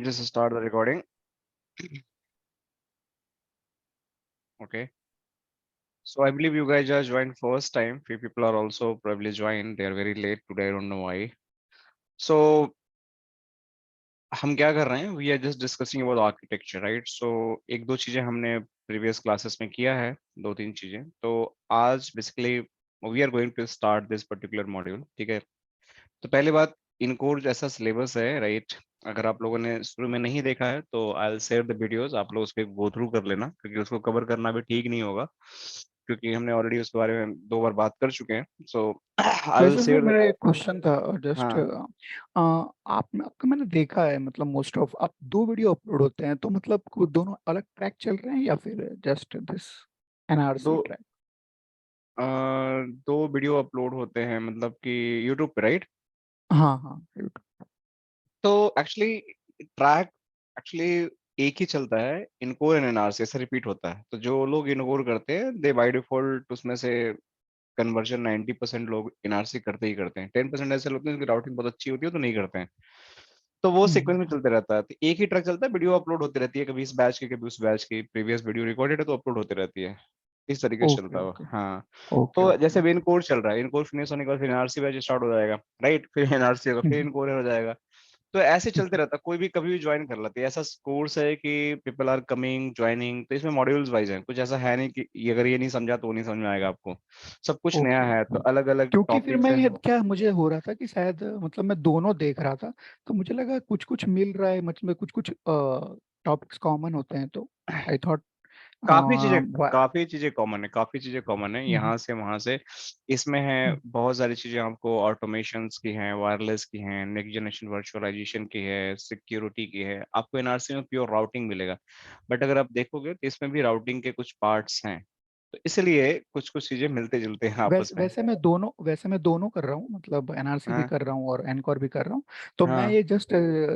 Just start the recording. Okay. So I believe you guys are joined first time. Few people are also probably joined. They are very late today. I don't know why. So हम क्या कर रहे हैं? We are just discussing about architecture, right? So एक दो चीजें हमने previous classes में किया है, दो तीन चीजें. तो आज basically we are going to start this particular module. ठीक है. तो पहली बात, इनकोर जैसा सिलेबस है, राइट? अगर आप लोगों ने शुरू में नहीं देखा है तो I will share the videos, आप लोग उसको गो थ्रू कर लेना, क्योंकि उसको कवर करना भी ठीक नहीं होगा, क्योंकि हमने ऑलरेडी उसके बारे में दो बार बात कर चुके हैं. सो आई विल वैसे सर शेयर द. मेरा एक क्वेश्चन था जस्ट हाँ. आपका मैंने देखा है मतलब मोस्ट ऑफ आप दो वीडियो अपलोड होते हैं तो मतलब दोनों अलग ट्रैक चल रहे हैं या फिर जस्ट दिस दो एनआरसी ट्रैक। दो वीडियो अपलोड होते हैं, मतलब कि यूट्यूब पे, राइट? हाँ हाँ YouTube। तो एक्चुअली ट्रैक एक्चुअली एक ही चलता है, इनकोर एंड एनआरसी ऐसे रिपीट होता है. तो जो लोग इनकोर करते हैं दे बाय डिफॉल्ट उसमें से कन्वर्जन 90% लोग एनआरसी करते ही करते हैं. 10% ऐसे लोग हैं जिनकी राउटिंग बहुत अच्छी होती है तो नहीं करते हैं. तो वो सीक्वेंस में हम्म, चलते रहता है. तो एक ही ट्रैक चलता है, वीडियो अपलोड होती रहती है, कभी इस बैच की कभी उस बैच की. प्रीवियस वीडियो रिकॉर्डेड है तो अपलोड होती रहती है. इस तरीके से ओके चलता है वो. ओके हाँ. ओके तो ओके जैसे भी ओके। इनकोर चल रहा है, इनकोर फिनिश होने के बाद फिर एनआरसी बैच स्टार्ट हो जाएगा, राइट? फिर एनआरसी होगा, फिर इनकोर हो जाएगा. तो ऐसे चलते रहता है, कोई भी कभी भी ज्वाइन कर लेते हैं. ऐसा कोर्स है कि पीपल आर कमिंग ज्वाइनिंग, तो इसमें मॉड्यूल्स वाइज है. कुछ ऐसा है नहीं कि अगर ये नहीं समझा तो वो नहीं समझ में आएगा आपको. सब कुछ नया ओके है, तो अलग अलग क्योंकि फिर टॉपिक्स मैं है. क्या मुझे हो रहा था कि शायद मतलब मैं दोनों देख रहा था तो मुझे लगा कुछ कुछ मिल रहा है मतलब कुछ कुछ टॉपिक्स कॉमन होते हैं तो आई थॉट। काफी चीजें कॉमन है, काफी चीजें कॉमन है, यहाँ से वहां से. इसमें है बहुत सारी चीजें, आपको ऑटोमेशंस की हैं, वायरलेस की हैं, नेक्स्ट जनरेशन वर्चुअलाइजेशन की है, सिक्योरिटी की है. आपको एनआरसी में प्योर राउटिंग मिलेगा, बट अगर आप देखोगे तो इसमें भी राउटिंग के कुछ पार्ट्स हैं. तो इसलिए कुछ कुछ चीजें मिलते जुलते हैं आपस में. वैसे मैं दोनों कर रहा हूँ मतलब एनआरसी भी हाँ. कर रहा हूँ और एनकॉर भी कर रहा हूँ। तो मैं हाँ. ये just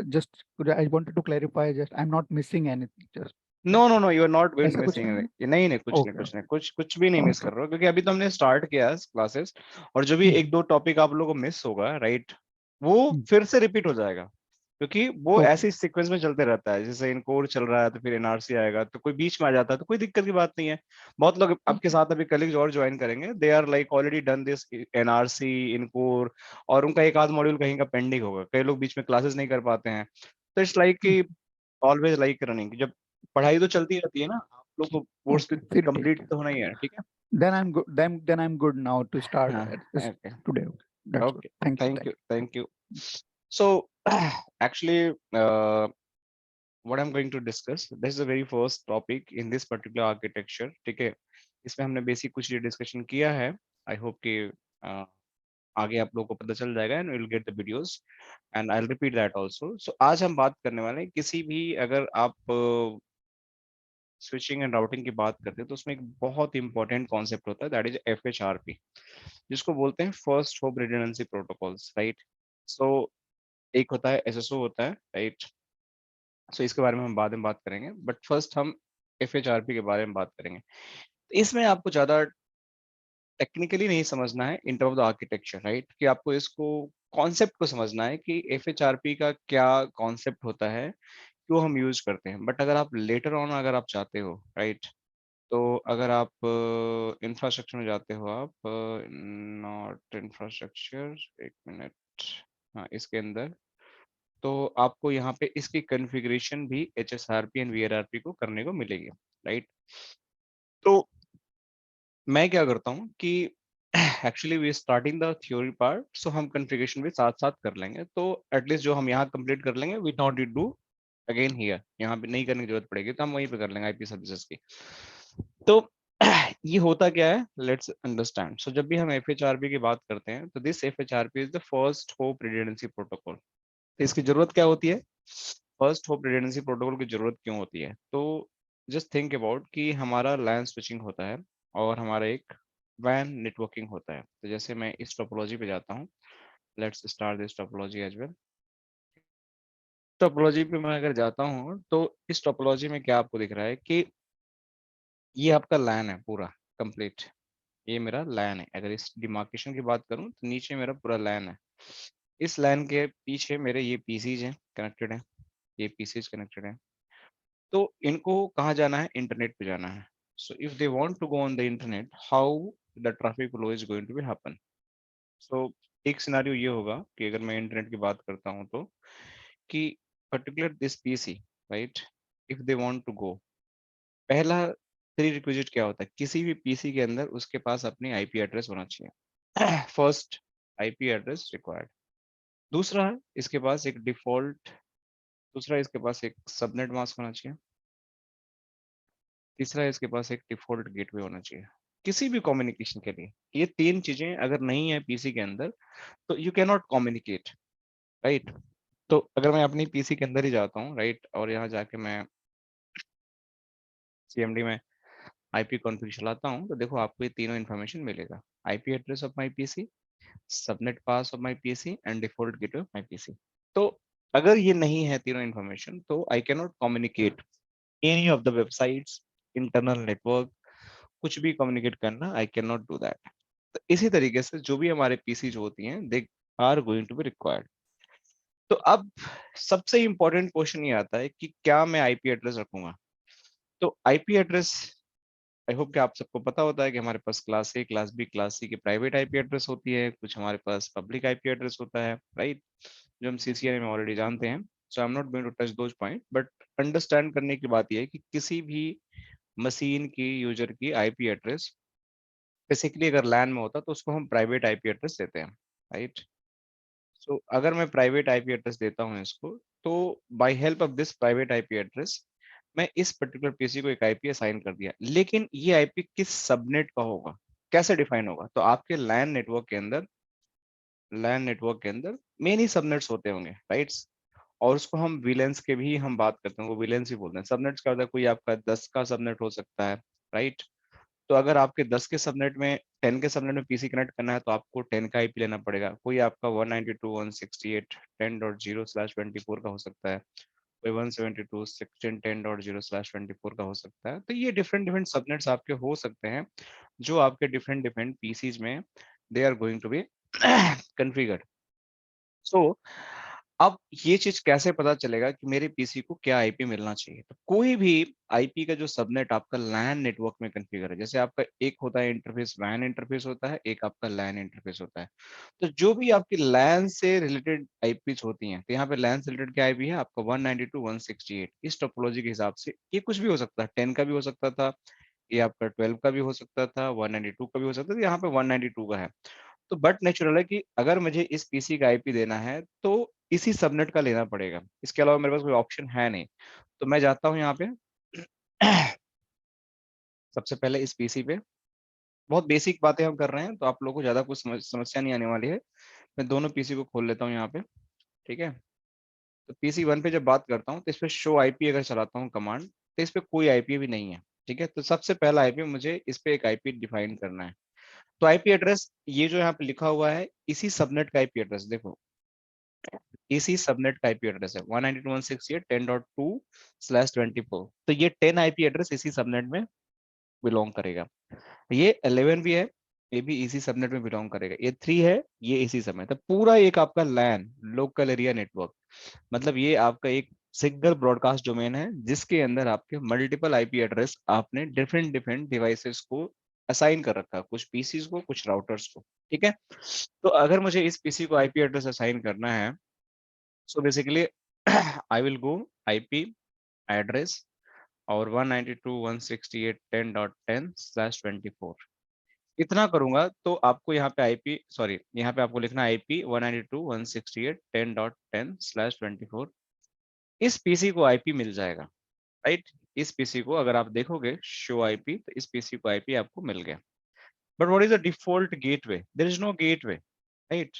just I wanted to clarify just I am not missing anything just. No no no, you are not going to ऐसा कुछ मिसिंग. नहीं है। नहीं नहीं, कुछ नहीं, ओके कुछ नहीं, कुछ भी नहीं मिस ओके। कर रहे हो, क्योंकि अभी तो हमने स्टार्ट किया है क्लासेस. और जो भी एक दो टॉपिक आप लोगों को मिस होगा, राइट, वो फिर से रिपीट हो जाएगा, क्योंकि वो ओके ऐसे सीक्वेंस में चलते रहता है. जैसे इन कोर चल रहा है तो फिर एनआरसी आएगा, तो कोई बीच में आ जाता है तो कोई दिक्कत की बात नहीं है. बहुत लोग आपके साथ अभी कलीग्स और ज्वाइन करेंगे, they are like already done this NRC in core, और उनका एक आध मॉड्यूल कहीं का पेंडिंग होगा. कई लोग बीच में क्लासेस नहीं कर पाते हैं. तो इट्स लाइक कि ऑलवेज लाइक रनिंग, जब पढ़ाई तो चलती रहती है ना, आप लोग को कोर्स भी ओके फिर ठीक कंप्लीट है। तो होना ही है. ठीक है. Then I am good then I am good now to start हाँ. At this okay. Today. That's good okay. Thank you thank you, thank thank you. So actually, what I'm going to discuss, this is the very first topic in this particular architecture. ठीक है. इसमें हमने basic कुछ discussion किया है. I hope कि आगे आप लोगों को पता चल जाएगा, and will get the videos, and I will repeat that also. So आज हम बात करने वाले हैं, किसी भी अगर आप स्विचिंग एंड राउटिंग की बात करते हैं तो उसमें एक बहुत इंपॉर्टेंट कॉन्सेप्ट होता है, दैट इज FHRP, जिसको बोलते हैं first hop redundancy protocols, right? So एक होता है SSO होता है, राइट? सो इसके बारे में हम बाद में बात करेंगे, बट फर्स्ट हम FHRP के बारे में बात करेंगे. इसमें आपको ज्यादा टेक्निकली नहीं समझना है in term of the architecture, right? कि आपको इसको कॉन्सेप्ट को समझना है कि FHRP का क्या कॉन्सेप्ट होता है, क्यों हम यूज करते हैं. बट अगर आप लेटर ऑन अगर आप चाहते हो, राइट, तो अगर आप इंफ्रास्ट्रक्चर में जाते हो, आप नॉट इंफ्रास्ट्रक्चर, एक मिनट, हाँ इसके अंदर, तो आपको यहाँ पे इसकी कॉन्फ़िगरेशन भी HSRP एंड VRRP को करने को मिलेगी, राइट? तो मैं क्या करता हूँ कि actually we starting the theory part, so हम कॉन्फ़िगरेशन भी साथ साथ कर लेंगे, तो एटलीस्ट जो हम यहाँ कंप्लीट कर लेंगे we not do again here, यहाँ पे नहीं करने की जरूरत पड़ेगी, तो हम वहीं पे कर लेंगे आईपी सर्विसेज की. तो ये होता क्या है, लेट्स अंडरस्टैंड. सो जब भी हम FHRP की बात करते हैं तो this FHRP is the first hop redundancy protocol. तो इसकी जरूरत क्या होती है? फर्स्ट होप रिडंडेंसी प्रोटोकॉल की जरूरत क्यों होती है? तो जस्ट थिंक अबाउट कि हमारा लैन स्विचिंग होता है और हमारा एक वैन नेटवर्किंग होता है. तो जैसे मैं इस टोपोलॉजी पे जाता हूँ, let's start this topology as well. Topology पे मैं अगर जाता हूँ तो इस टोपोलॉजी में क्या आपको दिख रहा है कि ये आपका लैन है पूरा कंप्लीट. ये मेरा लैन है. अगर इस डिमार्केशन की बात करूं तो नीचे मेरा पूरा लैन है. इस लैन के पीछे मेरे ये पीसीज हैं, कनेक्टेड हैं. ये पीसीज कनेक्टेड है। तो इनको कहाँ जाना है, इंटरनेट पे जाना है। So if they want to go on the internet, how the traffic flow is going to be happen. So एक सिनारियो ये होगा कि अगर मैं इंटरनेट की बात करता हूँ तो, कि particular this PC, right, if they want to go, पहला प्री रिक्विजिट क्या होता है किसी भी पीसी के अंदर, उसके पास अपनी आईपी एड्रेस होना चाहिए। First, IP address required. दूसरा है इसके पास एक डिफॉल्ट, दूसरा इसके पास एक सबनेट मास्क होना चाहिए। तीसरा इसके पास एक डिफॉल्ट गेटवे होना चाहिए किसी भी कम्युनिकेशन के लिए। ये तीन चीजें अगर नहीं है पीसी के अंदर, तो you can not communicate, right. तो अगर मैं अपनी पीसी के अंदर ही जाता हूँ, राइट, और यहाँ जाके मैं सीएमडी में आईपी कॉन्फ़िग चलाता हूँ, तो देखो आपको ये तीनों इन्फॉर्मेशन मिलेगा। IP address of my PC, subnet pass of my PC and default gateway of my PC. तो अगर ये नहीं है तीनों इन्फॉर्मेशन, तो I can not communicate any of the websites, internal network, कुछ भी कम्युनिकेट करना, I can not do that. तो इसी तरीके से जो भी हमारे पीसी जो होती हैं, they are going to be required. तो अब सबसे इंपॉर्टेंट क्वेश्चन ये आता है कि क्या मैं आईपी एड्रेस रखूंगा। तो आईपी एड्रेस, आई होप कि आप सबको पता होता है कि हमारे पास class A, class B, class C की प्राइवेट आईपी एड्रेस होती है, कुछ हमारे पास पब्लिक आईपी एड्रेस होता है, राइट, जो हम सीसीएनए में ऑलरेडी जानते हैं। So I am not going to touch those point, but understand करने की बात यह है कि किसी भी मशीन की यूजर की आईपी एड्रेस, बेसिकली अगर लैन में होता तो उसको हम प्राइवेट आईपी एड्रेस देते हैं, राइट। सो अगर मैं प्राइवेट आईपी एड्रेस देता हूँ इसको, तो by help of this private IP address, मैं इस पर्टिकुलर पीसी को एक आईपी असाइन कर दिया। लेकिन ये आईपी किस सबनेट का होगा, कैसे डिफाइन होगा, तो आपके लैन नेटवर्क के अंदर, लैन नेटवर्क के अंदर मेन ही सबनेट्स होते होंगे, राइट। और उसको हम वीलेंस के भी हम बात करते हैं, वो वीलेंस ही बोलते हैं। सबनेट्स का होता है, कोई आपका 10 का सबनेट हो सकता है, राइट। तो अगर आपके 10 के सबनेट में 10 के सबनेट में पीसी कनेक्ट करना है, तो आपको 10 का आईपी लेना पड़ेगा। कोई आपका 192.168.10/24 का हो सकता है, कोई 172.16.10.0/24 का हो सकता है। तो ये डिफरेंट डिफरेंट सबनेट्स आपके हो सकते हैं, जो आपके डिफरेंट डिफरेंट पीसीज में they are going to be configured. So अब ये चीज कैसे पता चलेगा कि मेरे पीसी को क्या आईपी मिलना चाहिए। तो कोई भी आईपी का जो सबनेट आपका लैन नेटवर्क में कॉन्फ़िगर है, जैसे आपका एक होता है इंटरफेस, वैन इंटरफेस होता है, एक आपका लैन इंटरफेस होता है। तो जो भी आपकी लैन से रिलेटेड आईपीज होती हैं, तो यहाँ पे लैन से रिलेटेड क्या आईपी है आपका 192.168। इस टोपोलॉजी के हिसाब से ये कुछ भी हो सकता है, 10 का भी हो सकता था, ये आपका 12 का भी हो सकता था, 192 का भी हो सकता था, यहाँ पे 192 का है। तो बट नेचुरल है कि अगर मुझे इस पीसी का आईपी देना है, तो इसी सबनेट का लेना पड़ेगा, इसके अलावा मेरे पास कोई ऑप्शन है नहीं। तो मैं जाता हूँ यहाँ पे सबसे पहले इस पीसी पे, बहुत बेसिक बातें हम कर रहे हैं, तो आप लोगों को ज्यादा कुछ समस्या नहीं आने वाली है। मैं दोनों पीसी को खोल लेता हूँ यहाँ पे, ठीक है। तो पीसी वन पे जब बात करता हूँ, तो इस पे शो आईपी अगर चलाता हूँ कमांड, तो इस पे कोई आईपी भी नहीं है, ठीक है। तो सबसे पहला आईपी मुझे इस पे एक आईपी डिफाइन करना है। तो आईपी एड्रेस ये जो यहाँ पे लिखा हुआ है, इसी सबनेट का आईपी एड्रेस देखो, इसी सबनेट का आईपी एड्रेस है 192.168.10.2/24। तो ये 10 आईपी एड्रेस इसी सबनेट में बिलोंग करेगा। ये 11 भी है, ये भी इसी सबनेट में बिलोंग करेगा। ये 3 है, ये इसी सबनेट। तो पूरा एक आपका लैन, लोकल एरिया नेटवर्क, मतलब ये आपका एक सिंगल ब्रॉडकास्ट डोमेन है, जिसके अंदर आपके मल्टीपल आईपी एड्रेस आपने डिफरेंट डिफरेंट डिवाइसेस को असाइन कर रखा है, कुछ पीसीज को, कुछ राउटर्स को, ठीक है। तो अगर मुझे इस पीसी को आईपी एड्रेस असाइन करना है, so basically I will go IP address और 192.168.10.10/24 इतना करूंगा, तो आपको यहाँ पे आईपी, सॉरी, यहाँ पे आपको लिखना आईपी 192.168.10.10/24। इस पीसी को आईपी मिल जाएगा, राइट। इस पीसी को अगर आप देखोगे शो आईपी, तो इस पीसी को आईपी आपको मिल गया। But what is the default gateway, there is no gateway, right.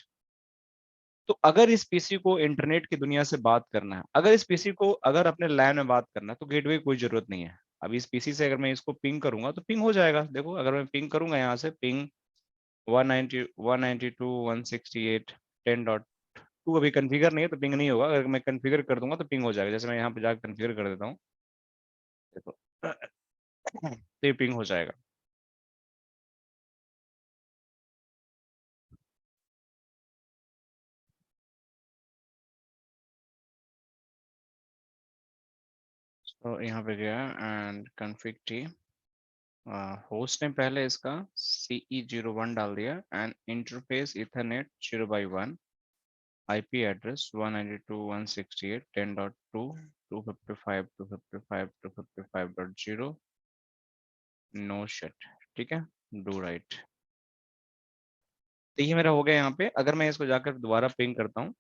तो अगर इस पीसी को इंटरनेट की दुनिया से बात करना है, अगर इस पीसी को अगर अपने लैन में बात करना है, तो गेटवे की कोई जरूरत नहीं है। अब इस पीसी से अगर मैं इसको पिंग करूंगा, तो पिंग हो जाएगा। देखो अगर मैं पिंग करूंगा यहाँ से, पिंग 192.168.10.2 अभी कन्फिगर नहीं है, तो पिंग नहीं होगा। अगर मैं कन्फिगर कर दूंगा तो पिंग हो जाएगा। जैसे मैं यहाँ पे जाकर कन्फिगर कर देता हूँ, देखो तो ये पिंग हो जाएगा। तो यहाँ पे गया एंड config t, होस्ट ने पहले इसका CE01 डाल दिया and interface ethernet 0/1, IP address 192.168.10.2, 255.255.255.0, no shut. ठीक है, डू राइट। तो ये मेरा हो गया यहाँ पे। अगर मैं इसको जाकर दोबारा पिंग करता हूँ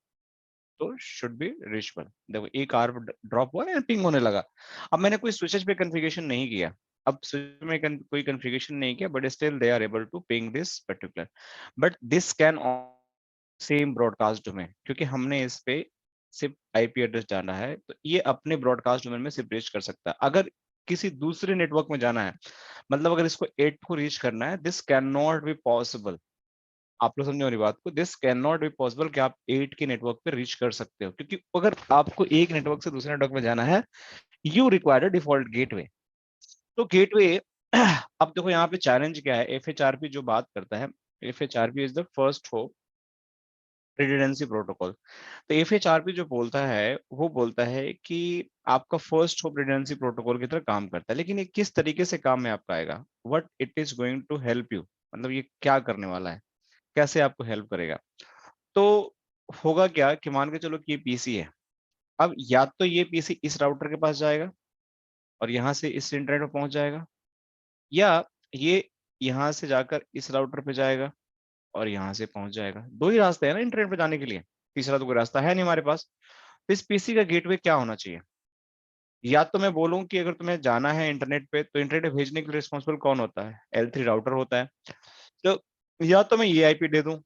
तो शुड बी रीचेबल। देखो एक आर ड्रॉप हुआ है, पिंग होने लगा। अब मैंने कोई स्विचेस पे कॉन्फ़िगरेशन नहीं किया, अब स्विच में कोई कॉन्फ़िगरेशन नहीं किया, but still they are able to ping this particular, but this can same broadcast domain, क्योंकि हमने इस पे सिर्फ आईपी एड्रेस डाला है, तो ये अपने ब्रॉडकास्ट डोमेन में सिर्फ रीच कर सकता है। अगर किसी दूसरे नेटवर्क में जाना है, मतलब अगर इसको 8 को रीच करना है, this can not be possible. आप लोग समझे मेरी बात को, this can not be possible कि आप 8 के नेटवर्क पे रीच कर सकते हो, क्योंकि अगर आपको एक नेटवर्क से दूसरे नेटवर्क में जाना है, यू रिक्वायर डिफॉल्ट गेटवे। तो गेटवे अब देखो यहाँ पे चैलेंज क्या है, एफएचआरपी जो बात करता है, FHRP is the first hop redundancy protocol. तो एफएचआरपी जो बोलता है, वो बोलता है कि आपका फर्स्ट होप रिडंडेंसी प्रोटोकॉल की तरह काम करता है, लेकिन ये किस तरीके से काम में आपका आएगा, what it is going to help you, मतलब ये क्या करने वाला है, कैसे आपको हेल्प करेगा। तो होगा क्या कि मान के चलो कि ये पीसी है, अब या तो ये पीसी इस राउटर के पास जाएगा और यहाँ से इस इंटरनेट पे पहुंच जाएगा, या ये यहाँ से जाकर इस राउटर पे जाएगा और यहाँ से पहुंच जाएगा। दो ही रास्ते हैं ना इंटरनेट पे जाने के लिए, तीसरा तो कोई रास्ता है नहीं हमारे पास। तो इस पीसी का गेटवे क्या होना चाहिए, या तो मैं बोलूं कि अगर तुम्हें जाना है इंटरनेट पे, तो इंटरनेट पे भेजने के लिए रिस्पॉन्सिबल कौन होता है, L3 राउटर होता है। तो या तो मैं ये आईपी दे दूं,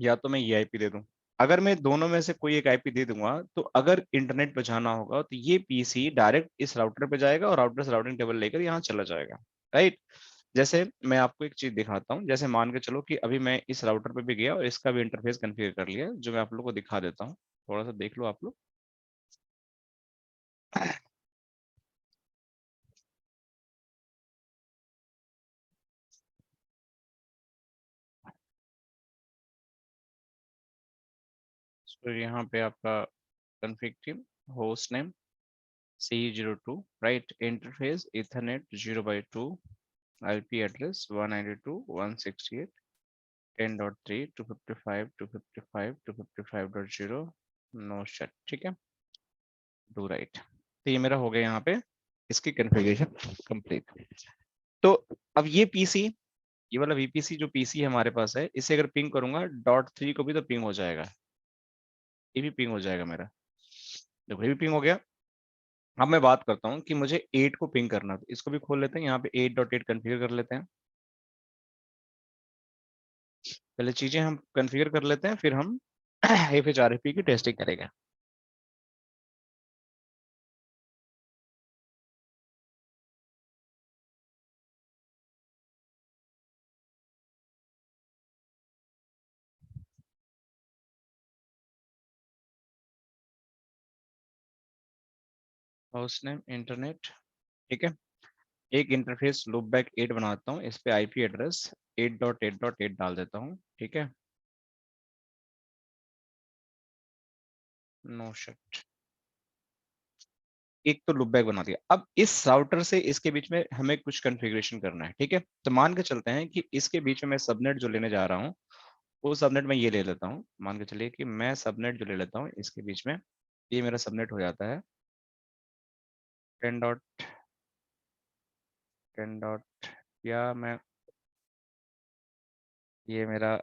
या तो मैं ये आईपी दे दूं। अगर मैं दोनों में से कोई एक आईपी दे दूंगा, तो अगर इंटरनेट पे जाना होगा, तो ये पीसी डायरेक्ट इस राउटर पे जाएगा और राउटर से राउटिंग टेबल लेकर यहाँ चला जाएगा, राइट। जैसे मैं आपको एक चीज दिखाता हूँ, जैसे मान के चलो कि अभी मैं इस राउटर पे भी गया और इसका भी इंटरफेस कॉन्फ़िगर कर लिया, जो मैं आप लोग को दिखा देता हूँ, थोड़ा सा देख लो आप लोग। तो यहाँ पे आपका config team, host name CE02, right, interface ethernet 0/2, IP address 192.168.10.3, 255, 255, 255.0, no shut. ठीक है, डू राइट। तो ये मेरा हो गया यहाँ पे इसकी कॉन्फ़िगरेशन कंप्लीट। तो अब ये पीसी, ये वाला वीपीसी जो पीसी हमारे पास है, इसे अगर पिंग करूंगा .3 को भी, तो पिंग हो जाएगा, ये भी पिंग हो जाएगा मेरा। देखो ये भी पिंग हो गया। अब मैं बात करता हूँ कि मुझे 8 को पिंग करना, तो इसको भी खोल लेते हैं, यहाँ पे 8.8 कॉन्फ़िगर कर लेते हैं। पहले चीजें हम कॉन्फ़िगर कर लेते हैं, फिर हम एफएचआरपी की टेस्टिंग करेंगे। होस्ट नेम इंटरनेट, ठीक है। एक इंटरफेस लूपबैक 8 बनाता हूँ, इस पे आईपी एड्रेस 8.8.8 डाल देता हूँ, ठीक है, नो शिट। एक तो लूपबैक बना दिया। अब इस राउटर से इसके बीच में हमें कुछ कॉन्फ़िगरेशन करना है, ठीक है। तो मान के चलते हैं कि इसके बीच में मैं सबनेट जो लेने जा रहा हूँ, वो सबनेट मैं ये ले लेता हूँ। मान के चलिए कि मैं सबनेट जो ले लेता हूँ इसके बीच में, ये मेरा सबनेट हो जाता है 10.10, या मैं ये मेरा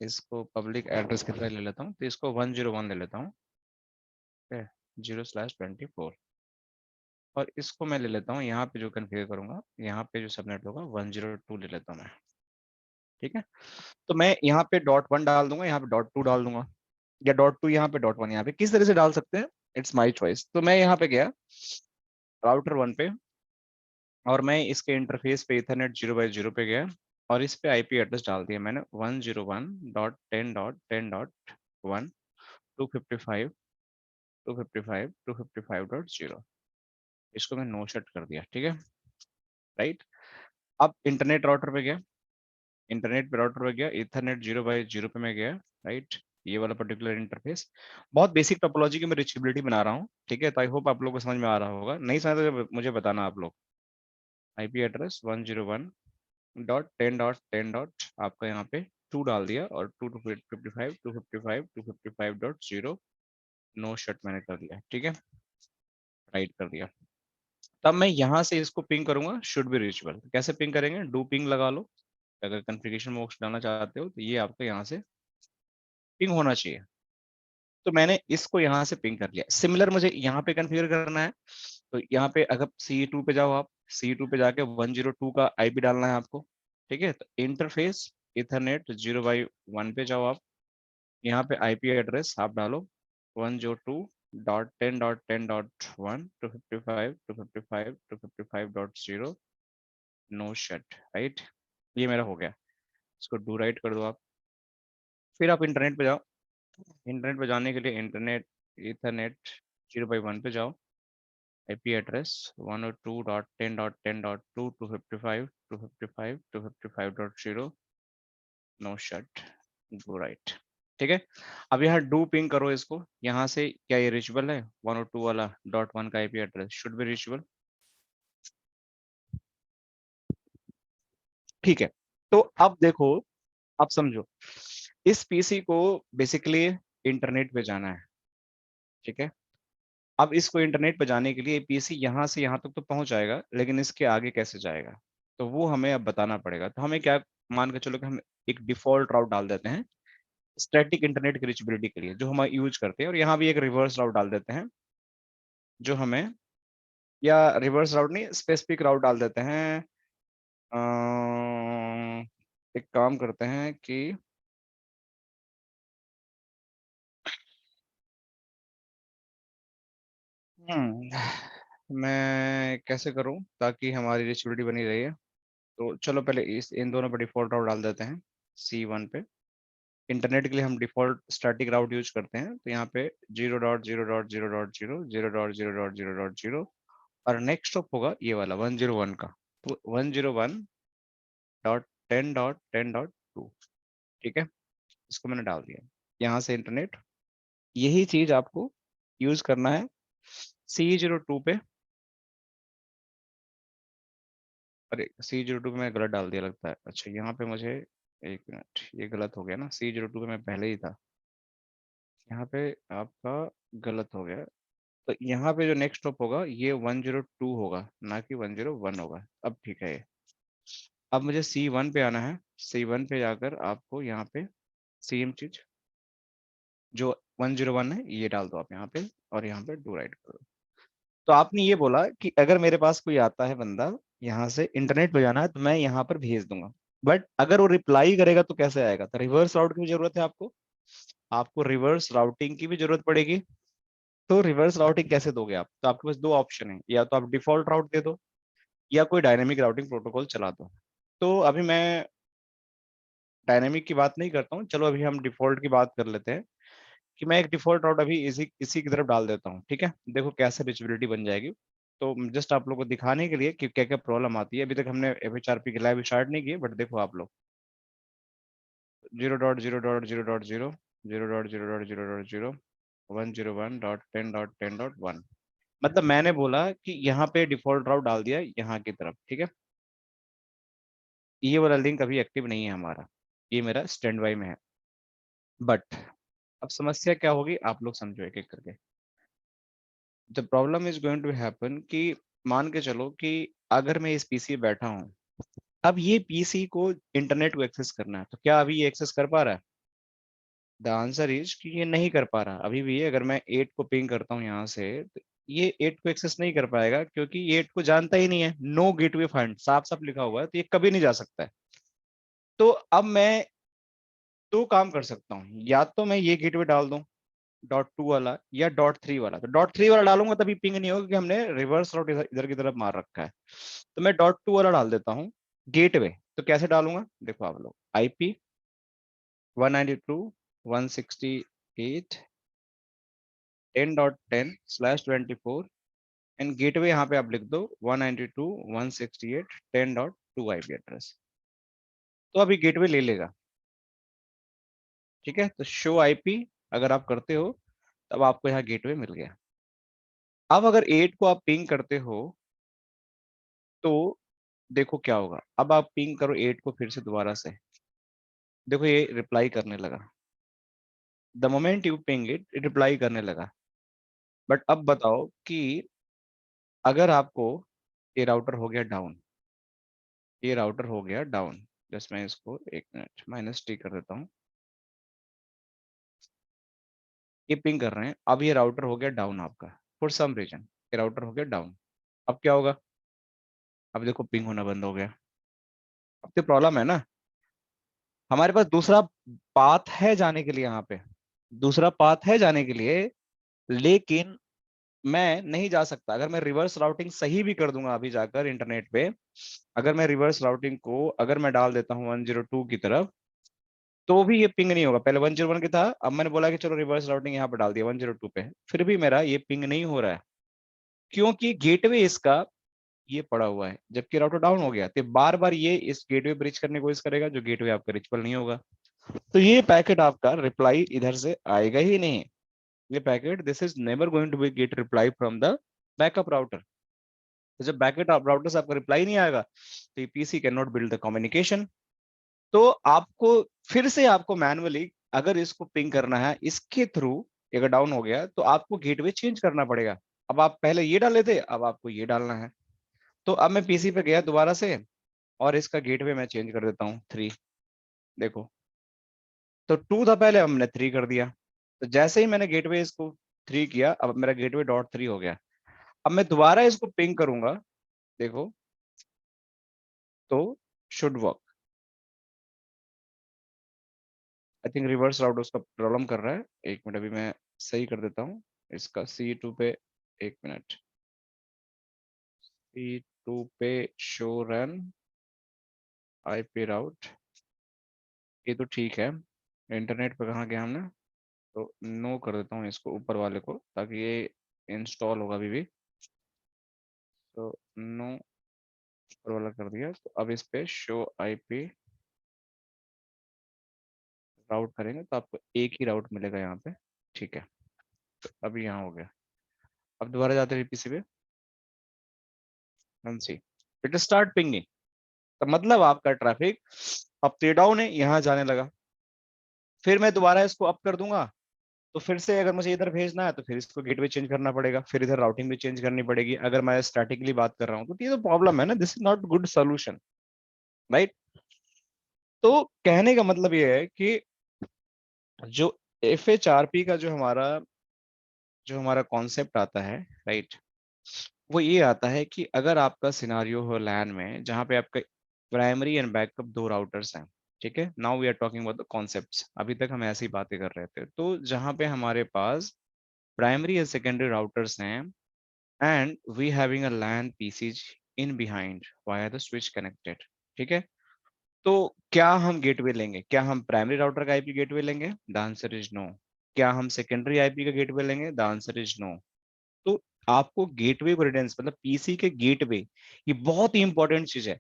इसको पब्लिक एड्रेस की तरह ले लेता हूँ, तो इसको 101 ले लेता हूँ, ठीक है, 0/24। और इसको मैं ले लेता हूँ, यहाँ पे जो कन्फिगर करूंगा, यहाँ पे जो सबनेट होगा 102 ले लेता हूँ मैं, ठीक है। तो मैं यहाँ पे .1 डाल दूंगा, यहाँ पे .2 डाल दूंगा, या .2 यहाँ पे .1 यहाँ पे, किस तरह से डाल सकते हैं, इट्स माई चॉइस। तो मैं यहाँ पे गया राउटर 1 पे, और मैं इसके इंटरफेस पे इथरनेट 0/0 पे गया, और इस पे आईपी एड्रेस डाल दिया मैंने 101.10.10.1, 255, 255, 255.0। इसको मैं नो शट कर दिया, ठीक है, राइट। अब इंटरनेट राउटर पे गया, इंटरनेट पे राउटर पे गया, इथरनेट 0/0 पे मैं गया, राइट। ये वाला पर्टिकुलर इंटरफेस। बहुत बेसिक टोपोलॉजी की मैं रीचेबिलिटी बना रहा हूँ, ठीक है, तो आई होप आप लोग को समझ में आ रहा होगा। नहीं समझ तो मुझे बताना आप लोग। IP address 101.10.10. आपका यहाँ पे 2 डाल दिया और 255.255.255.0 नो शट मैंने कर दिया, ठीक है, राइट कर दिया। तब मैं यहाँ से इसको पिंग करूंगा शुड बी रीचेबल। कैसे पिंग करेंगे, डू पिंग लगा लो। अगर कॉन्फ़िगरेशन मोड्स डालना चाहते हो तो ये आपका यहाँ से पिंग होना चाहिए। तो मैंने इसको यहाँ से पिंग कर लिया। सिमिलर मुझे यहाँ पे कॉन्फ़िगर करना है, तो यहाँ पे अगर CE2 पे जाओ आप, CE2 पे जाके 102 का आईपी डालना है आपको, ठीक है। तो इंटरफेस इथरनेट 0/1 पे जाओ आप, यहाँ पे आईपी एड्रेस आप डालो 102.10.10.1 255.255.255.0 नो शट, राइट। ये मेरा हो गया। इसको डू राइट कर दो आप। फिर आप इंटरनेट पे जाओ। इंटरनेट पे जाने के लिए इंटरनेट इथरनेट 0/1 पे जाओ, IP address 102.10.10.2 255.255.255.0 no shut do right, ठीक है। अब यहाँ डू पिंग करो इसको यहाँ से। क्या ये रिचेबल है? 102 वाला .1 का IP address should be reachable, ठीक है। तो अब देखो, अब समझो, इस पीसी को बेसिकली इंटरनेट पे जाना है, ठीक है। अब इसको इंटरनेट पे जाने के लिए पीसी यहाँ से यहाँ तक तो पहुंच जाएगा, लेकिन इसके आगे कैसे जाएगा तो वो हमें अब बताना पड़ेगा। तो हमें क्या, मान के चलो कि हम एक डिफॉल्ट राउट डाल देते हैं स्टैटिक इंटरनेट की रीचेबिलिटी के लिए जो हम यूज करते हैं, और यहाँ भी एक रिवर्स राउट डाल देते हैं जो हमें, या रिवर्स राउट नहीं, स्पेसिफिक राउट डाल देते हैं। एक काम करते हैं कि मैं कैसे करूं ताकि हमारी रीचेबिलिटी बनी रही है। तो चलो पहले इस इन दोनों पे डिफॉल्ट राउट डाल देते हैं। C1 पे इंटरनेट के लिए हम डिफॉल्ट स्टैटिक राउट यूज करते हैं, तो यहाँ पे 0.0.0.0 0.0.0.0 और नेक्स्ट स्टॉप होगा ये वाला 101 का, तो 101.10.10.2, ठीक है। इसको मैंने डाल दिया यहाँ से इंटरनेट। यही चीज आपको यूज करना है C02 पे। अरे C02 पे मैं गलत डाल दिया लगता है। अच्छा यहाँ पे मुझे, एक मिनट, ये गलत हो गया ना, C02 पे मैं पहले ही था, यहाँ पे आपका गलत हो गया। तो यहाँ पे जो नेक्स्ट स्टॉप होगा ये 102 होगा, ना कि 101 होगा। अब ठीक है ये। अब मुझे C1 पे आना है। C1 पे जाकर आपको यहाँ पे सेम चीज जो 101 है ये डाल दो आप यहाँ पे, और यहाँ पे डू राइट करो। तो आपने ये बोला कि अगर मेरे पास कोई आता है बंदा यहाँ से इंटरनेट पे जाना है तो मैं यहाँ पर भेज दूंगा, बट अगर वो रिप्लाई करेगा तो कैसे आएगा? तो रिवर्स राउट की भी जरूरत है आपको, आपको रिवर्स राउटिंग की भी जरूरत पड़ेगी। तो रिवर्स राउटिंग कैसे दोगे आप? तो आपके पास दो ऑप्शन है, या तो आप डिफॉल्ट राउट दे दो या कोई डायनेमिक राउटिंग प्रोटोकॉल चला दो। तो अभी मैं डायनेमिक की बात नहीं करता हूँ, चलो अभी हम डिफॉल्ट की बात कर लेते हैं कि मैं एक डिफॉल्ट राउट अभी इसी इसी की तरफ डाल देता हूँ, ठीक है। देखो कैसे रिचेबिलिटी बन जाएगी। तो जस्ट आप लोगों को दिखाने के लिए कि क्या क्या प्रॉब्लम आती है। अभी तक हमने FHRP के लाइव स्टार्ट नहीं किए, बट देखो आप लोग 0.0.0.0.0 0.0.0.0 101.10.10.1, मतलब मैंने बोला कि यहाँ पे डिफॉल्ट राउट डाल दिया यहाँ की तरफ, ठीक है। ये वाला लिंक अभी एक्टिव नहीं है हमारा, ये मेरा स्टैंड बाई में है। बट अब समस्या क्या होगी आप लोग समझो एक एक करके। The problem is going to happen कि मान के चलो कि अगर मैं इस पीसी पे बैठा हूँ, अब ये पीसी को इंटरनेट को एक्सेस करना है, तो क्या अभी ये एक्सेस कर पा रहा है? द आंसर इज कि ये नहीं कर पा रहा अभी भी। अगर मैं 8 को पिंग करता हूँ यहाँ से, तो ये 8 को एक्सेस नहीं कर पाएगा क्योंकि ये 8 को जानता ही नहीं है। नो गेटवे फाइंड साफ साफ लिखा हुआ है, तो ये कभी नहीं जा सकता है। तो अब मैं दो काम कर सकता हूँ, या तो मैं ये गेटवे डाल दूं .2 वाला या .3 वाला। तो .3 वाला डालूंगा तभी पिंग नहीं होगा क्योंकि हमने रिवर्स राउट इधर की तरफ मार रखा है। तो मैं .2 वाला डाल देता हूँ गेटवे। तो कैसे डालूंगा देखो आप लोग, IP 192.168.10.10/24 एंड गेटवे यहाँ पे आप लिख दो 192.168.10.2 आईपी एड्रेस। तो अभी गेटवे ले लेगा। ठीक है, तो शो आईपी अगर आप करते हो तब आपको यहाँ गेटवे मिल गया। अब अगर 8 को आप पिंग करते हो तो देखो क्या होगा। अब आप पिंग करो 8 को फिर से दोबारा से, देखो ये रिप्लाई करने लगा। The moment you ping it reply करने लगा। बट अब बताओ कि अगर आपको ये राउटर हो गया डाउन, ये राउटर हो गया डाउन, जस्ट मैं इसको एक मिनट -t कर देता हूँ। ये पिंग कर रहे हैं, अब ये राउटर हो गया डाउन आपका फॉर सम रीजन, ये राउटर हो गया डाउन। अब क्या होगा, अब देखो पिंग होना बंद हो गया। अब तो प्रॉब्लम है ना, हमारे पास दूसरा पाथ है जाने के लिए, यहाँ पे दूसरा पाथ है जाने के लिए, लेकिन मैं नहीं जा सकता। अगर मैं रिवर्स राउटिंग सही भी कर दूंगा अभी जाकर इंटरनेट पे, अगर मैं रिवर्स राउटिंग को अगर मैं डाल देता हूँ 102 की तरफ, तो भी ये पिंग नहीं होगा। पहले 101 की था, अब मैंने बोला कि चलो रिवर्स राउटिंग यहाँ पे डाल दिया 102 पे, फिर भी मेरा ये पिंग नहीं हो रहा है, क्योंकि गेटवे इसका ये पड़ा हुआ है, जबकि राउटर डाउन हो गया। तो बार बार ये इस गेटवे ब्रिज करने की कोशिश करेगा, जो गेटवे आपका रिचेबल नहीं होगा। तो ये पैकेट आपका रिप्लाई इधर से आएगा ही नहीं। ये packet this is never going to be get reply from the backup router. तो जब बैकअप राउटर से आपका रिप्लाई नहीं आएगा तो ये PC can not build the communication. तो आपको फिर से आपको मैनुअली अगर इसको पिंग करना है इसके थ्रू, अगर डाउन हो गया तो आपको गेटवे चेंज करना पड़ेगा। अब आप पहले ये डाले थे, अब आपको ये डालना है। तो अब मैं पीसी पे गया दोबारा से और इसका गेटवे मैं चेंज कर देता हूँ 3। देखो, तो 2 था पहले, हमने 3 कर दिया। तो जैसे ही मैंने गेटवे इसको 3 किया, अब मेरा गेटवे .3 हो गया। अब मैं दोबारा इसको पिंग करूंगा, देखो, तो should work. I think reverse route उसका प्रॉब्लम कर रहा है। एक मिनट, अभी मैं सही कर देता हूँ इसका C2 पे। एक मिनट, C2 पे शो रन आईपी राउट, ये तो ठीक है। इंटरनेट पे कहाँ गया हमने, तो नो कर देता हूँ इसको ऊपर वाले को, ताकि ये इंस्टॉल होगा अभी भी। तो नो ऊपर वाला कर दिया। तो अब इस पे शो आईपी राउट करेंगे तो आपको एक ही राउट मिलेगा यहाँ पे। ठीक है, तो अभी यहाँ हो गया। अब दोबारा जाते हैं पीसी पे, सी इट स्टार्ट पिंगिंग। तो मतलब आपका ट्रैफिक अब पे डाउन है, यहाँ जाने लगा। फिर मैं दोबारा इसको अप कर दूंगा, तो फिर से अगर मुझे इधर भेजना है तो फिर इसको गेटवे चेंज करना पड़ेगा, फिर इधर राउटिंग भी चेंज करनी पड़ेगी। अगर मैं स्टैटिकली बात कर रहा हूँ तो ये तो प्रॉब्लम है ना, this is not good solution, right. तो कहने का मतलब ये है कि जो FHRP का जो हमारा कॉन्सेप्ट आता है, राइट, वो ये आता है कि अगर आपका सिनारियो हो लैन में जहाँ पे आपका प्राइमरी एंड बैकअप दो राउटर्स हैं, ठीक है, now we are talking about the concepts, अभी तक हम ऐसी बातें कर रहे थे। तो जहाँ पे हमारे पास प्राइमरी एंड सेकेंडरी राउटर्स हैं and we having a LAN PCs in behind via the switch connected, ठीक है। तो क्या हम गेटवे लेंगे, क्या हम प्राइमरी राउटर का आईपी गेटवे लेंगे, द आंसर इज नो। क्या हम सेकेंडरी आईपी का गेटवे लेंगे, द आंसर इज नो। तो आपको गेटवे क्रेडेंस मतलब पीसी के गेटवे, ये बहुत ही इंपॉर्टेंट चीज है।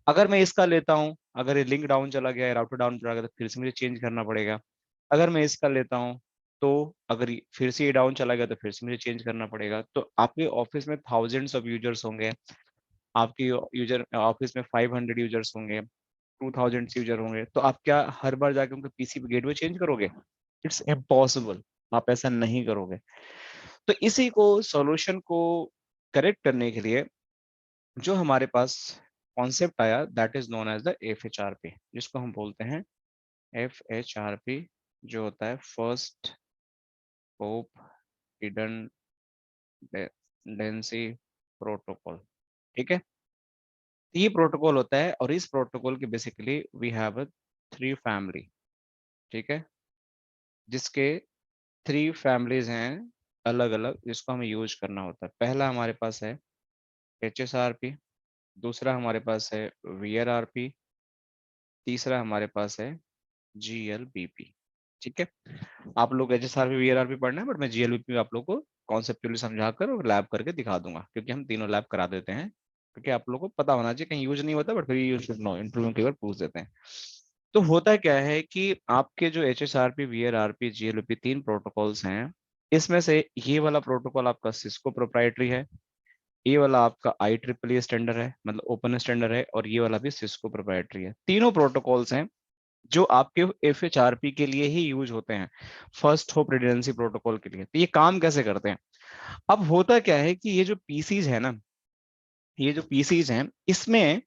अगर मैं इसका लेता हूं, अगर ये लिंक डाउन चला गया, राउटर डाउन चला गया, तो फिर से मुझे चेंज करना पड़ेगा। अगर मैं इसका लेता हूं, तो अगर फिर से ये डाउन चला गया तो फिर से मुझे चेंज करना पड़ेगा। तो आपके ऑफिस में थाउजेंड्स ऑफ यूजर्स होंगे, आपकी यूजर ऑफिस में 500 यूजर्स होंगे, 2000 यूजर होंगे, तो आप क्या हर बार जाके उनके पीसी पे गेटवे चेंज करोगे? इट्स इम्पॉसिबल, आप ऐसा नहीं करोगे। तो इसी को सॉल्यूशन को करेक्ट करने के लिए जो हमारे पास कॉन्सेप्ट आया, that is known as the FHRP, जिसको हम बोलते हैं FHRP, जो होता है फर्स्ट होप रिडंडेंसी प्रोटोकॉल, ठीक है। ये प्रोटोकॉल होता है और इस प्रोटोकॉल की बेसिकली वी हैव 3 फैमिली, ठीक है, जिसके 3 फैमिलीज हैं अलग अलग, जिसको हमें यूज करना होता है। पहला हमारे पास है HSRP, दूसरा हमारे पास है VRRP, तीसरा हमारे पास है GLBP, ठीक है। आप लोग HSRP VRRP पढ़ना है, बट मैं GLBP आप लोग को कॉन्सेप्चुअली समझाकर और लैब करके दिखा दूंगा, क्योंकि हम तीनों लैब करा देते हैं, क्योंकि आप लोग को पता होना चाहिए, कहीं यूज नहीं होता बट फिर यू शुड नो, इंटरव्यू के बार पूछ देते हैं। तो होता क्या है कि आपके जो HSRP, VRRP, GLP 3 प्रोटोकॉल्स हैं, इसमें से ये वाला प्रोटोकॉल आपका सिस्को प्रोप्राइटरी है, ये वाला आपका IEEE स्टैंडर्ड है, मतलब ओपन स्टैंडर्ड है, और ये वाला भी सिस्को प्रोप्राइटरी है। तीनों प्रोटोकॉल्स हैं जो आपके FHRP के लिए ही यूज होते हैं, फर्स्ट होप रिडंडेंसी प्रोटोकॉल के लिए। तो ये काम कैसे करते हैं? अब होता क्या है कि ये जो पीसीज है ना, ये जो पीसीज हैं, इसमें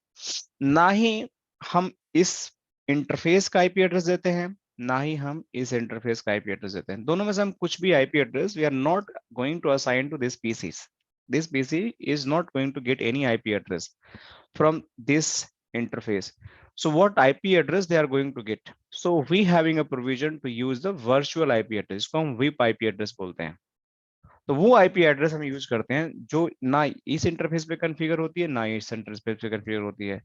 ना ही हम इस इंटरफेस का आईपी एड्रेस देते हैं, ना ही हम इस इंटरफेस का आईपी एड्रेस देते हैं। दोनों में से हम कुछ भी IP address we are not going to assign to this PCs. This PC is not going to get any IP address from this interface. So what IP address they are going to get? So we having a provision to use the virtual IP address, इसको हम VIP IP address बोलते हैं। तो वो IP address हम use करते हैं जो ना इस इंटरफेस पे कॉन्फ़िगर होती है, ना इस इंटरफेस पे कॉन्फ़िगर होती है।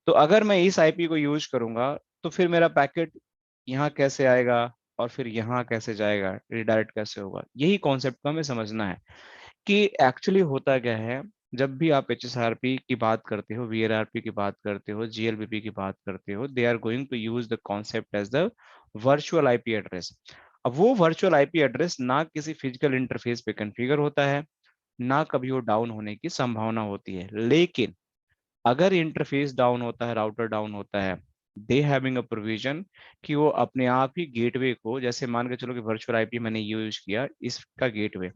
तो अगर मैं इस आईपी को यूज करूंगा, तो फिर मेरा पैकेट यहाँ कैसे आएगा और फिर यहाँ कैसे जाएगा, रिडायरेक्ट कैसे होगा, यही कॉन्सेप्ट को हमें समझना है कि एक्चुअली होता क्या है। जब भी आप HSRP की बात करते हो, VRRP की बात करते हो, GLBP की बात करते हो, they are going to use the concept as the virtual IP address. अब वो वर्चुअल आईपी एड्रेस ना किसी फिजिकल इंटरफेस पे कॉन्फ़िगर होता है, ना कभी वो डाउन होने की संभावना होती है। लेकिन अगर इंटरफेस डाउन होता है, राउटर डाउन होता है, दे हैविंग अ प्रोविजन कि वो अपने आप ही गेटवे को, जैसे मान के चलो कि वर्चुअल आईपी मैंने यूज किया इसका गेटवे,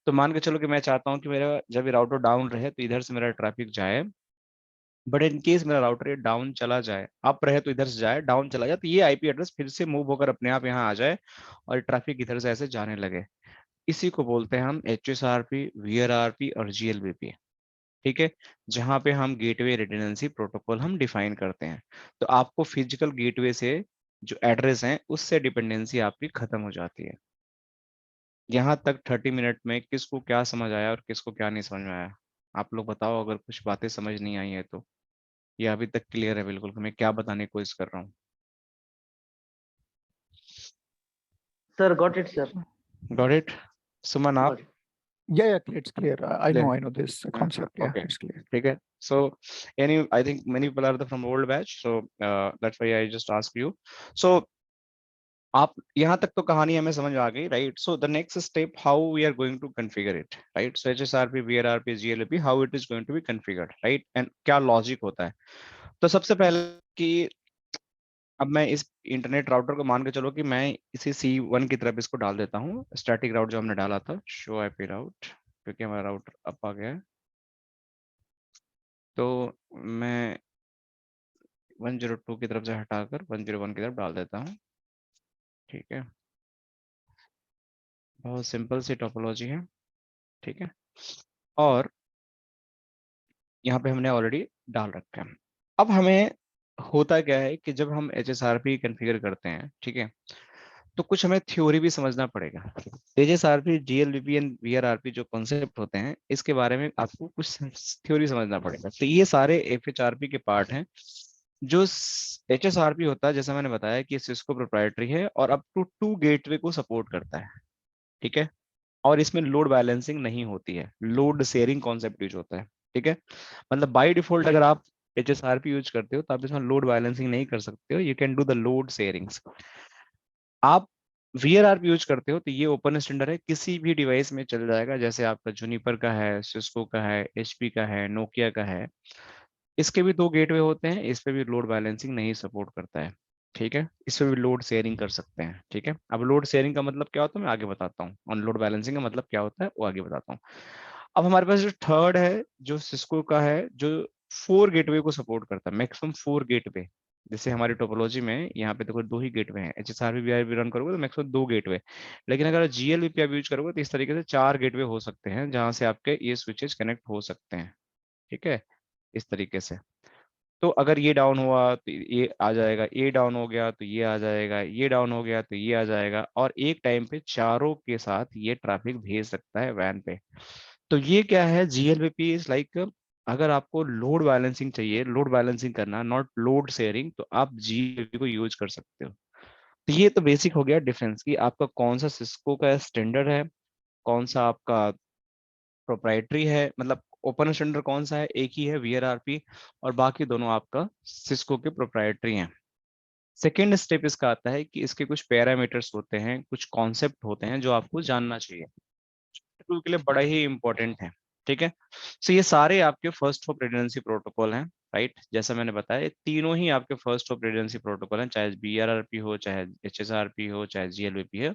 तो मान के चलो कि मैं चाहता हूँ कि मेरा जब ये राउटर डाउन रहे तो इधर से मेरा ट्रैफिक जाए, बट इन केस मेरा राउटर डाउन चला जाए, अप रहे तो इधर से जाए, डाउन चला जाए, तो ये आईपी एड्रेस फिर से मूव होकर अपने आप यहाँ आ जाए और ट्रैफिक इधर से ऐसे जाने लगे। इसी को बोलते हैं हम HSRP, VRRP और GLBP। ठीक है, जहां पे हम गेटवे रिडंडेंसी प्रोटोकॉल हम डिफाइन करते हैं। तो आपको फिजिकल गेटवे से जो एड्रेस है उससे डिपेंडेंसी आपकी खत्म हो जाती है। यहाँ तक 30 मिनट में किसको क्या समझ आया और किसको क्या नहीं समझ में आया? आप लोग बताओ, अगर कुछ बातें समझ नहीं आई है तो। ये अभी तक क्लियर है बिल्कुल कि मैं क्या बताने की कोशिश कर रहा हूँ? Sir, got it, sir. Got it? Suman आप? Got it. Yeah, it's clear. I ले, know this concept. Yeah, okay, it's clear. ठीक है। So any I think many people are from old batch, so that's why I just ask you. So आप यहाँ तक तो कहानी हमें समझ आ गई, right? So the next step, how we are going to configure it, right? So HSRP, VRRP, GLP, how it is going to be configured, right? And क्या लॉजिक होता है? तो सबसे पहले कि अब मैं इस इंटरनेट राउटर को मान के चलो कि मैं इसी C1 की तरफ इसको डाल देता हूँ, स्टैटिक राउट जो हमने डाला था, शो आईपी राउट, क्योंकि हमारा राउटर अप आ गया है। तो मैं 102 की तरफ से हटाकर 101 की तरफ डाल देता हूँ। ठीक है, बहुत सिंपल सी टोपोलॉजी है। ठीक है, और यहाँ पे हमने ऑलरेडी डाल रखा है। अब हमें होता क्या है कि जब हम HSRP कॉन्फ़िगर करते हैं, ठीक है, तो कुछ हमें थ्योरी भी समझना पड़ेगा। HSRP, GLBP एंड VRRP जो कॉन्सेप्ट होते हैं, इसके बारे में आपको कुछ थ्योरी समझना पड़ेगा। तो ये सारे FHRP के पार्ट हैं। जो HSRP होता है, जैसा मैंने बताया कि सिस्को प्रोप्राइटरी है और अप टू 2 गेटवे को सपोर्ट करता है। ठीक है, और इसमें लोड बैलेंसिंग नहीं होती है, लोड शेयरिंग कॉन्सेप्ट यूज होता है। ठीक है, मतलब बाय डिफॉल्ट अगर आप HSRP यूज करते हो तो आप इसमें लोड बैलेंसिंग नहीं कर सकते हो, you can do the load sharings. आप VRRP यूज करते हो तो ये ओपन स्टैंडर्ड है, किसी भी डिवाइस में चल जाएगा, जैसे आपका जूनिपर का है, सिस्को का है, HP का है, नोकिया का है। इसके भी 2 गेटवे होते हैं, इस पे भी लोड बैलेंसिंग नहीं सपोर्ट करता है। ठीक है, इस पे भी लोड शेयरिंग कर सकते हैं। ठीक है, अब लोड शेयरिंग का मतलब क्या होता है मैं आगे बताता हूँ, और लोड बैलेंसिंग का मतलब क्या होता है वो आगे बताता हूँ। अब हमारे पास जो थर्ड है, जो सिस्को का है, जो 4 गेटवे को सपोर्ट करता है, मैक्सिमम 4 गेटवे। जैसे हमारी टोपोलॉजी में यहाँ पे देखो 2 ही गेटवे हैं, HSRP VRP रन करोगे तो मैक्सिमम 2 गेटवे। लेकिन अगर GLVP आप यूज करोगे तो इस तरीके से 4 गेटवे हो सकते हैं, जहां से आपके ये स्विचेस कनेक्ट हो सकते हैं। ठीक है, इस तरीके से। तो अगर ये डाउन हुआ तो ये आ जाएगा, ये डाउन हो गया तो ये आ जाएगा, ये डाउन हो गया तो ये आ जाएगा, और एक टाइम पे चारों के साथ ये ट्रैफिक भेज सकता है वैन पे। तो ये क्या है, GLBP इज लाइक, अगर आपको लोड बैलेंसिंग चाहिए, लोड बैलेंसिंग करना, नॉट लोड शेयरिंग, तो आप GLBP को यूज कर सकते हो। तो ये तो बेसिक हो गया डिफरेंस कि आपका कौन सा सिस्को का स्टैंडर्ड है, कौन सा आपका प्रोप्राइटरी है, मतलब ओपन स्टैंडर्ड कौन सा है, एक ही है VRRP, और बाकी दोनों आपका सिस्को के प्रोप्राइटरी हैं। सेकेंड स्टेप इसका आता है कि इसके कुछ पैरामीटर्स होते हैं, कुछ कॉन्सेप्ट होते हैं जो आपको जानना चाहिए, टूल के लिए बड़ा ही इंपॉर्टेंट है। ठीक है, सो ये सारे आपके फर्स्ट ऑफ रेजिडेंसी प्रोटोकॉल हैं, राइट। जैसा मैंने बताया ये तीनों ही आपके फर्स्ट ऑफ रेजिडेंसी प्रोटोकॉल हैं, चाहे BRRP हो, चाहे HSRP हो, चाहे GLVP हो,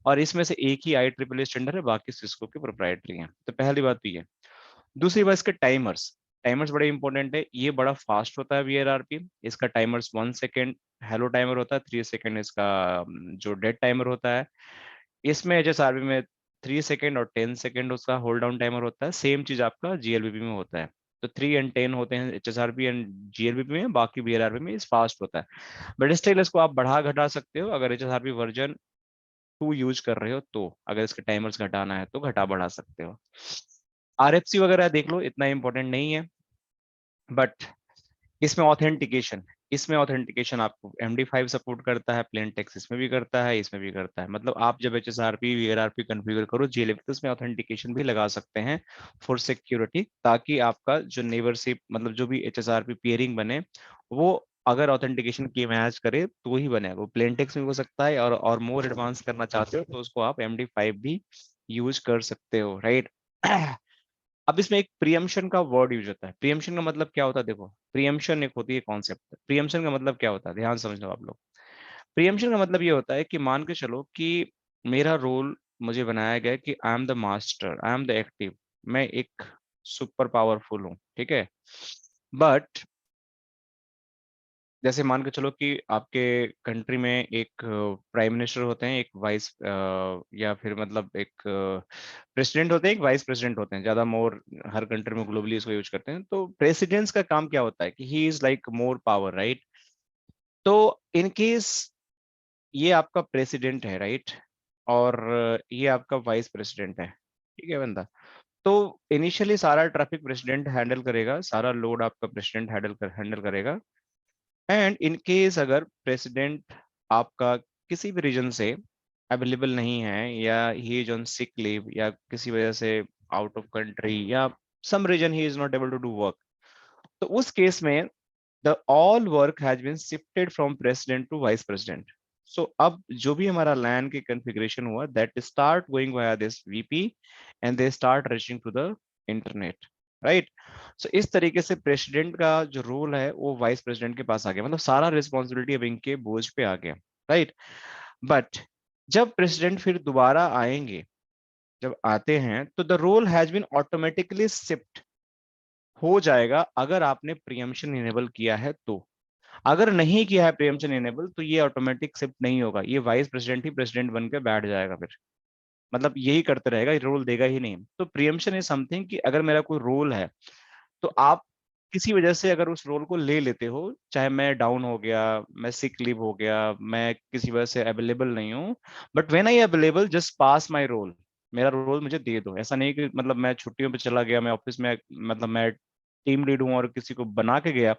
और इसमें से एक ही IEEE स्टैंडर्ड है, बाकी सिस्को के प्रोप्राइटरी हैं। तो पहली बात तो ये। दूसरी बात, इसके टाइमर्स टाइमर्स बड़े इंपॉर्टेंट है। ये बड़ा फास्ट होता है VRRP, इसका टाइमर्स 1 सेकेंड हेलो टाइमर होता है, 3 सेकेंड इसका जो डेड टाइमर होता है। इसमें HSRP में 3 सेकेंड और 10 सेकेंड उसका होल्ड डाउन टाइमर होता है। सेम चीज आपका GLVP में होता है। तो 3 एंड 10 होते हैं HSRP एंड GLVP में, बाकी VRRP में इस फास्ट होता है। बट स्टिल इसको आप बढ़ा घटा सकते हो, अगर HSRP वर्जन 2 यूज कर रहे हो तो। अगर इसके टाइमर्स घटाना है तो घटा बढ़ा सकते हो। RFC वगैरह देख लो, इतना इंपॉर्टेंट नहीं है। बट इसमें ऑथेंटिकेशन आपको MD5 सपोर्ट करता है, प्लेन टेक्स्ट इसमें भी करता है, इसमें भी करता है। मतलब आप जब HSRP VRRP कॉन्फ़िगर करो GLVP, तो उसमें ऑथेंटिकेशन भी लगा सकते हैं फॉर सिक्योरिटी, ताकि आपका जो नेबरशिप मतलब जो भी HSRP पेयरिंग बने, वो अगर ऑथेंटिकेशन की मैच करे तो ही बने। वो प्लेन टेक्स्ट में हो सकता है, और मोर एडवांस करना चाहते हो तो उसको आप MD5 भी यूज कर सकते हो, राइट। अब इसमें एक प्रियम्पशन का वर्ड यूज होता है। प्रियम्पशन का मतलब क्या होता है? देखो, प्रियम्पशन एक होती है कॉन्सेप्ट। प्रियम्पशन का मतलब क्या होता है, ध्यान समझ लो आप लोग। प्रियम्पशन का मतलब ये होता है कि मान के चलो कि मेरा रोल मुझे बनाया गया कि I am the master, I am the active, मैं एक सुपर पावरफुल हूँ, ठीक है। बट जैसे मान के चलो कि आपके कंट्री में एक प्राइम मिनिस्टर होते हैं, एक वाइस या फिर मतलब एक प्रेसिडेंट होते हैं, एक वाइस प्रेसिडेंट होते हैं, ज्यादा मोर हर कंट्री में ग्लोबली इसको यूज करते हैं। तो प्रेसिडेंट्स का काम क्या होता है कि he is like more power, right. तो इन केस ये आपका प्रेसिडेंट है, राइट, और ये आपका वाइस प्रेसिडेंट है, ठीक है बंदा। तो इनिशियली सारा ट्रैफिक प्रेसिडेंट हैंडल करेगा, सारा लोड आपका प्रेसिडेंट हैंडल करेगा। एंड इन केस अगर प्रेसिडेंट आपका किसी भी रीजन से अवेलेबल नहीं है, या he is on sick leave, या किसी वजह से आउट ऑफ कंट्री, या some reason he is not able to do work, तो उस केस में the all work has been shifted from president to vice president. So अब जो भी हमारा लैन की कॉन्फ़िगरेशन हुआ, that start going via this VP, and they start reaching to the internet, right. So इस तरीके से प्रेसिडेंट का जो रोल है वो वाइस प्रेसिडेंट के पास आ गया, मतलब सारा रिस्पॉन्सिबिलिटी अब इनके बोझ पे आ गया, राइट। बट जब प्रेसिडेंट फिर दोबारा आएंगे, जब आते हैं, तो the role has been automatically shift हो जाएगा, अगर आपने प्रियम्पशन इनेबल किया है तो। अगर नहीं किया है प्रियम्पशन इनेबल, तो ये ऑटोमेटिक शिफ्ट नहीं होगा, ये वाइस प्रेसिडेंट ही प्रेसिडेंट बन के बैठ जाएगा फिर, मतलब यही करते रहेगा, रोल देगा ही नहीं। तो प्रियम्पशन इज समथिंग कि अगर मेरा कोई रोल है, तो आप किसी वजह से अगर उस रोल को ले लेते हो, चाहे मैं डाउन हो गया, मैं सिक लीव हो गया, मैं किसी वजह से अवेलेबल नहीं हूँ, but when I available just pass my role, मेरा रोल मुझे दे दो। ऐसा नहीं कि मतलब मैं छुट्टियों पे चला गया, मैं ऑफिस में मतलब मैं टीम लीड हूँ और किसी को बना के गया,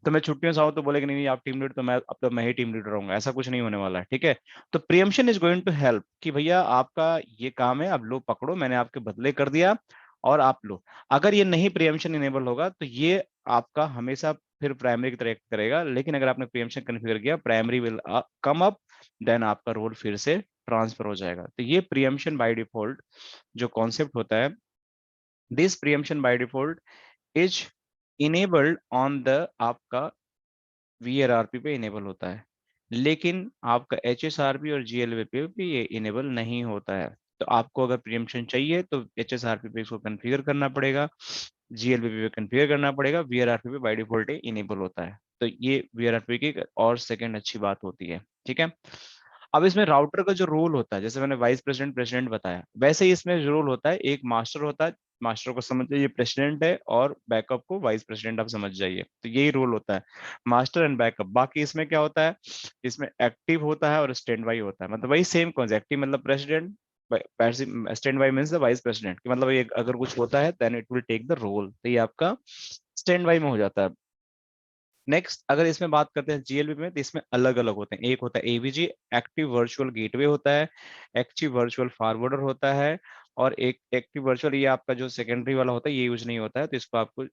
तो मैं छुट्टियों से आऊँ तो बोलेगा नहीं नहीं आप टीम लीड, तो मैं अब तो मैं ही टीम लीडर रहूंगा, ऐसा कुछ नहीं होने वाला है, ठीक है। तो preemption is going to help कि भैया आपका ये काम है, अब लो पकड़ो, मैंने आपके बदले कर दिया और आप लो। अगर ये नहीं प्रियम्पशन इनेबल होगा, तो ये आपका हमेशा फिर प्राइमरी की तरह act करेगा। लेकिन अगर आपने प्रियम्पशन कॉन्फ़िगर किया, primary will come up, then आपका रोल फिर से ट्रांसफर हो जाएगा। तो ये प्रियम्पशन बाय डिफॉल्ट जो कॉन्सेप्ट होता है, this preemption by default is enabled on the आपका VRRP पे इनेबल होता है, लेकिन आपका HSRP और GLVP पे ये इनेबल नहीं होता है। तो आपको अगर प्रियम्पशन चाहिए तो HSRP पे इसको कॉन्फ़िगर करना पड़ेगा, GLVP पे कॉन्फ़िगर करना पड़ेगा, VRRP पे बाय डिफॉल्ट इनेबल होता है। तो ये VRRP की एक और सेकंड अच्छी बात होती है, ठीक है। अब इसमें राउटर का जो रोल होता है, जैसे मैंने वाइस प्रेसिडेंट प्रेसिडेंट बताया, वैसे ही इसमें जो रोल होता है, एक मास्टर होता है, मास्टर को समझ जाइए प्रेसिडेंट है, और बैकअप को वाइस प्रेसिडेंट आप समझ जाइए। तो यही रोल होता है, मास्टर एंड बैकअप। बाकी इसमें क्या होता है, इसमें एक्टिव होता है और स्टैंड बाई होता है, मतलब वही सेम कॉन्सेप्ट। एक्टिव मतलब president, standby means the vice president, मतलब ये अगर कुछ होता है then it will take the role, तो ये आपका स्टैंड बाई में हो जाता है। नेक्स्ट अगर इसमें बात करते हैं GLVP में, तो इसमें अलग अलग होते हैं। एक होता है AVG, एक्टिव वर्चुअल गेटवे होता है, एक्टिव वर्चुअल फॉरवर्डर होता है, और एक एक्टिव वर्चुअल, ये आपका जो सेकेंडरी वाला होता है ये यूज नहीं होता है, तो इसको आपको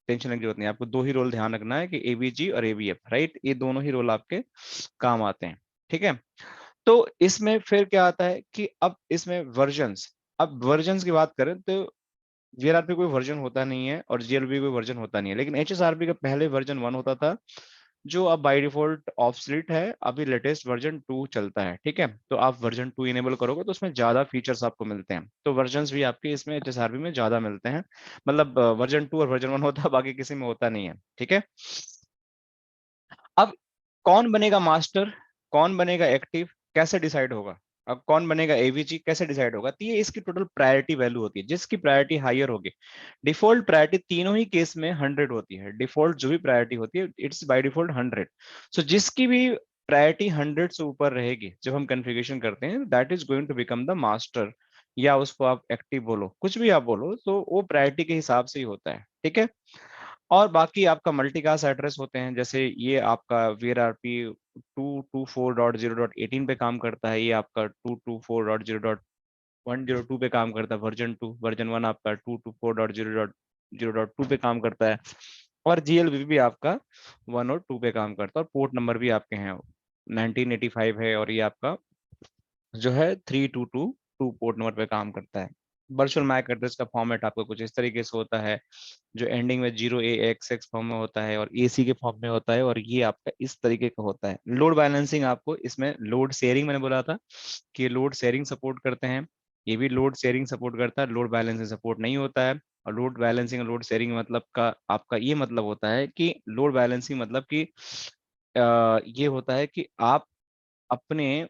टेंशन लेने की जरूरत नहीं, आपको 2 ही रोल ध्यान रखना है कि एवीजी और एवीएफ, राइट, ये दोनों ही रोल आपके काम आते हैं, ठीक है। तो इसमें फिर क्या आता है कि अब इसमें वर्जन्स, अब वर्जन्स की बात करें तो वीआरआरपी कोई वर्जन होता नहीं है और जीएलबी कोई वर्जन होता नहीं है, लेकिन एचएसआरपी का पहले वर्जन 1 होता था, जो अब बाय डिफॉल्ट ऑब्सोलीट है, अभी लेटेस्ट वर्जन 2 चलता है, ठीक है। तो आप वर्जन 2 इनेबल करोगे तो उसमें ज्यादा फीचर्स आपको मिलते हैं, तो वर्जन्स भी आपके इसमें एचएसआरपी में ज्यादा मिलते हैं, मतलब वर्जन 2 और वर्जन 1 होता है, बाकी किसी में होता नहीं है, ठीक है। अब कौन बनेगा मास्टर, कौन बनेगा एक्टिव, कैसे डिसाइड होगा, अब कौन बनेगा एवीजी कैसे डिसाइड होगा, तो ये इसकी टोटल प्रायोरिटी वैल्यू होती है, जिसकी प्रायोरिटी हायर होगी। डिफॉल्ट प्रायोरिटी तीनों ही केस में 100 होती है, डिफॉल्ट जो भी प्रायोरिटी होती है इट्स बाय डिफॉल्ट 100। सो जिसकी भी प्रायोरिटी 100 से ऊपर रहेगी जब हम कॉन्फ़िगरेशन करते हैं, that is going to become the master, या उसको आप एक्टिव बोलो, कुछ भी आप बोलो, तो वो प्रायोरिटी के हिसाब से ही होता है, ठीक है। और बाकी आपका मल्टीकास्ट एड्रेस होते हैं, जैसे ये आपका वीआरआरपी 224.0.18 पे काम करता है, ये आपका 224.0.102 पे काम करता है, वर्जन 2, वर्जन 1 आपका 224.0.0.2 पे काम करता है, और जीएलबी भी आपका 1 और 2 पे काम करता है, और पोर्ट नंबर भी आपके हैं 1985 है, और ये आपका जो है 3222 पोर्ट नंबर पे काम करता है। वर्चुअल मैक एड्रेस का फॉर्मेट आपका कुछ इस तरीके से होता है, जो एंडिंग में 0AXX फॉर्म में होता है और AC के फॉर्म में होता है, और ये आपका इस तरीके का होता है। लोड बैलेंसिंग, आपको इसमें लोड शेयरिंग मैंने बोला था कि लोड शेयरिंग सपोर्ट करते हैं, ये भी लोड शेयरिंग सपोर्ट करता है, लोड बैलेंसिंग सपोर्ट नहीं होता है। और लोड बैलेंसिंग और लोड शेयरिंग मतलब का आपका ये मतलब होता है कि लोड बैलेंसिंग मतलब कि ये होता है कि आप अपने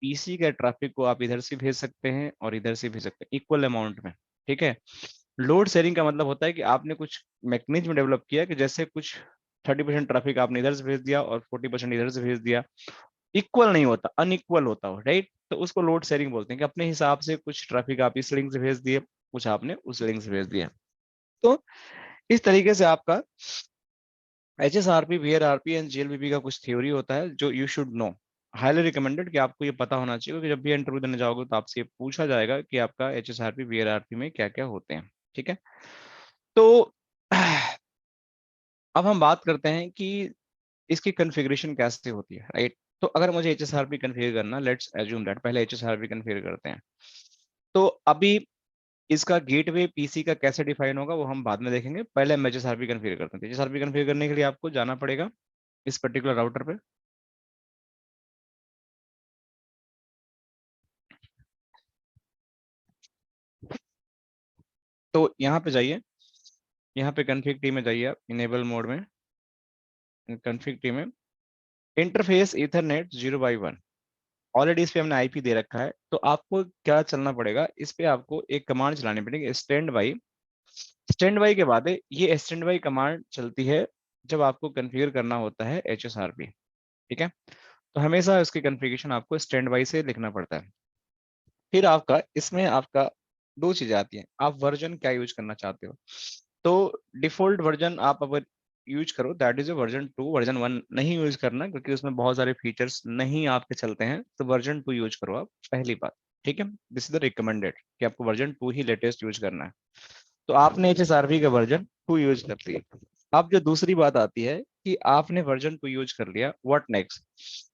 पीसी के ट्रैफिक को आप इधर से भेज सकते हैं और इधर से भेज सकते हैं इक्वल अमाउंट में, ठीक है। लोड शेयरिंग का मतलब होता है कि आपने कुछ मैकेनिज्म डेवलप किया कि जैसे कुछ 30% ट्रैफिक आपने इधर से भेज दिया और 40% इधर से भेज दिया, इक्वल नहीं होता, अनइक्वल होता हो, राइट। तो उसको लोड शेयरिंग बोलते हैं कि अपने हिसाब से कुछ ट्रैफिक आप इस लिंक से भेज दिए, कुछ आपने उस लिंक से भेज दिया। तो इस तरीके से आपका एचएसआरपी, वीआरआरपी एंड जीएलबीपी का कुछ थ्योरी होता है जो you should know, highly recommended कि आपको ये पता होना चाहिए, क्योंकि जब भी इंटरव्यू देने जाओगे तो आपसे पूछा जाएगा कि आपका एचएसआरपी वीआरआरपी में क्या क्या होते हैं, ठीक है। तो अब हम बात करते हैं कि इसकी कॉन्फ़िगरेशन कैसे होती है, राइट। तो अगर मुझे एचएसआरपी कॉन्फ़िगर करना, लेट्स एज्यूम दैट, पहले एचएसआरपी कॉन्फ़िगर करते हैं। तो अभी इसका गेटवे पीसी का कैसे डिफाइन होगा वो हम बाद में देखेंगे, पहले हम एचएसआरपी कॉन्फ़िगर करते हैं। एचएसआरपी कॉन्फ़िगर करने के लिए आपको जाना पड़ेगा इस पर्टिकुलर राउटर पे, तो यहाँ पे जाइए, यहाँ पे कॉन्फ़िग टी में जाइए, आप इनेबल मोड में, कॉन्फ़िग टी में इंटरफेस ईथरनेट 0x1, ऑलरेडी इस पे हमने आईपी दे रखा है, तो आपको क्या चलना पड़ेगा, इस पे आपको एक कमांड चलानी पड़ेगी, स्टैंड बाई। स्टैंड बाई के बाद ये स्टैंड बाई कमांड चलती है जब आपको कॉन्फ़िगर करना होता है एचएसआरपी, ठीक है। तो हमेशा उसकी कॉन्फ़िगरेशन आपको स्टैंड बाई से लिखना पड़ता है। फिर आपका इसमें आपका दो चीजें आती हैं, आप वर्जन क्या यूज करना चाहते हो। तो डिफॉल्ट वर्जन आप अगर यूज करो दैट इज वर्जन 2, वर्जन 1 नहीं यूज करना, क्योंकि उसमें बहुत सारे फीचर्स नहीं आपके चलते हैं, तो वर्जन 2 यूज करो आप, पहली बात, ठीक है। दिस इज द रिकमेंडेड कि आपको वर्जन 2 ही लेटेस्ट यूज करना है। तो आपने एचएसआरपी का वर्जन 2 यूज कर लिया। अब जो दूसरी बात आती है कि आपने वर्जन 2 यूज कर लिया, व्हाट नेक्स्ट।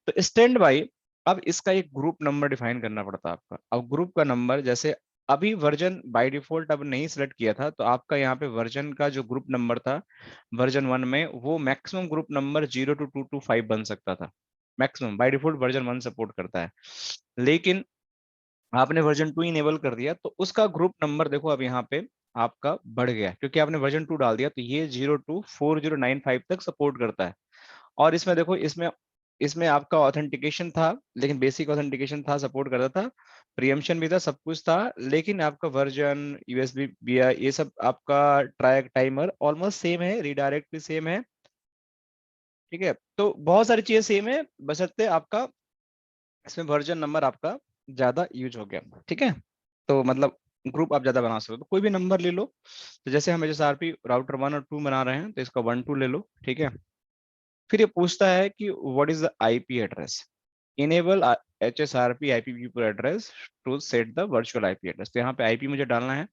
तो स्टैंड बाई, अब इसका एक ग्रुप नंबर डिफाइन करना पड़ता है आपका। अब ग्रुप का नंबर, जैसे अभी वर्जन बाय डिफॉल्ट अब नहीं सिलेक्ट किया था, तो आपका यहाँ पे वर्जन का जो ग्रुप नंबर था वर्जन 1 में, वो मैक्सिमम ग्रुप नंबर 0 to 225 बन सकता था, maximum. By default version 1 support करता है, लेकिन आपने वर्जन 2 इनेबल कर दिया तो उसका ग्रुप नंबर देखो अब यहाँ पे आपका बढ़ गया, क्योंकि आपने वर्जन 2 डाल दिया, तो ये 0 to 4095 तक सपोर्ट करता है। और इसमें देखो, इसमें इसमें आपका ऑथेंटिकेशन था, लेकिन बेसिक ऑथेंटिकेशन था, सपोर्ट करता था, प्रीएम्पशन भी था, सब कुछ था, लेकिन आपका वर्जन, यूएसबी बीआई, ये सब आपका ट्रैक टाइमर ऑलमोस्ट सेम है, रिडायरेक्ट भी सेम है, ठीक है। तो बहुत सारी चीजें सेम है, बशर्ते आपका इसमें वर्जन नंबर आपका ज्यादा यूज हो गया, ठीक है। तो मतलब ग्रुप आप ज्यादा बना सकते हो, तो कोई भी नंबर ले लो। तो जैसे हम एचएसआरपी राउटर 1 और 2 बना रहे हैं, तो इसका 1 2 ले लो, ठीक है। फिर ये पूछता है कि what is the IP address, enable HSRP IPv4 address to set the virtual IP address. तो यहाँ पे आईपी मुझे डालना है,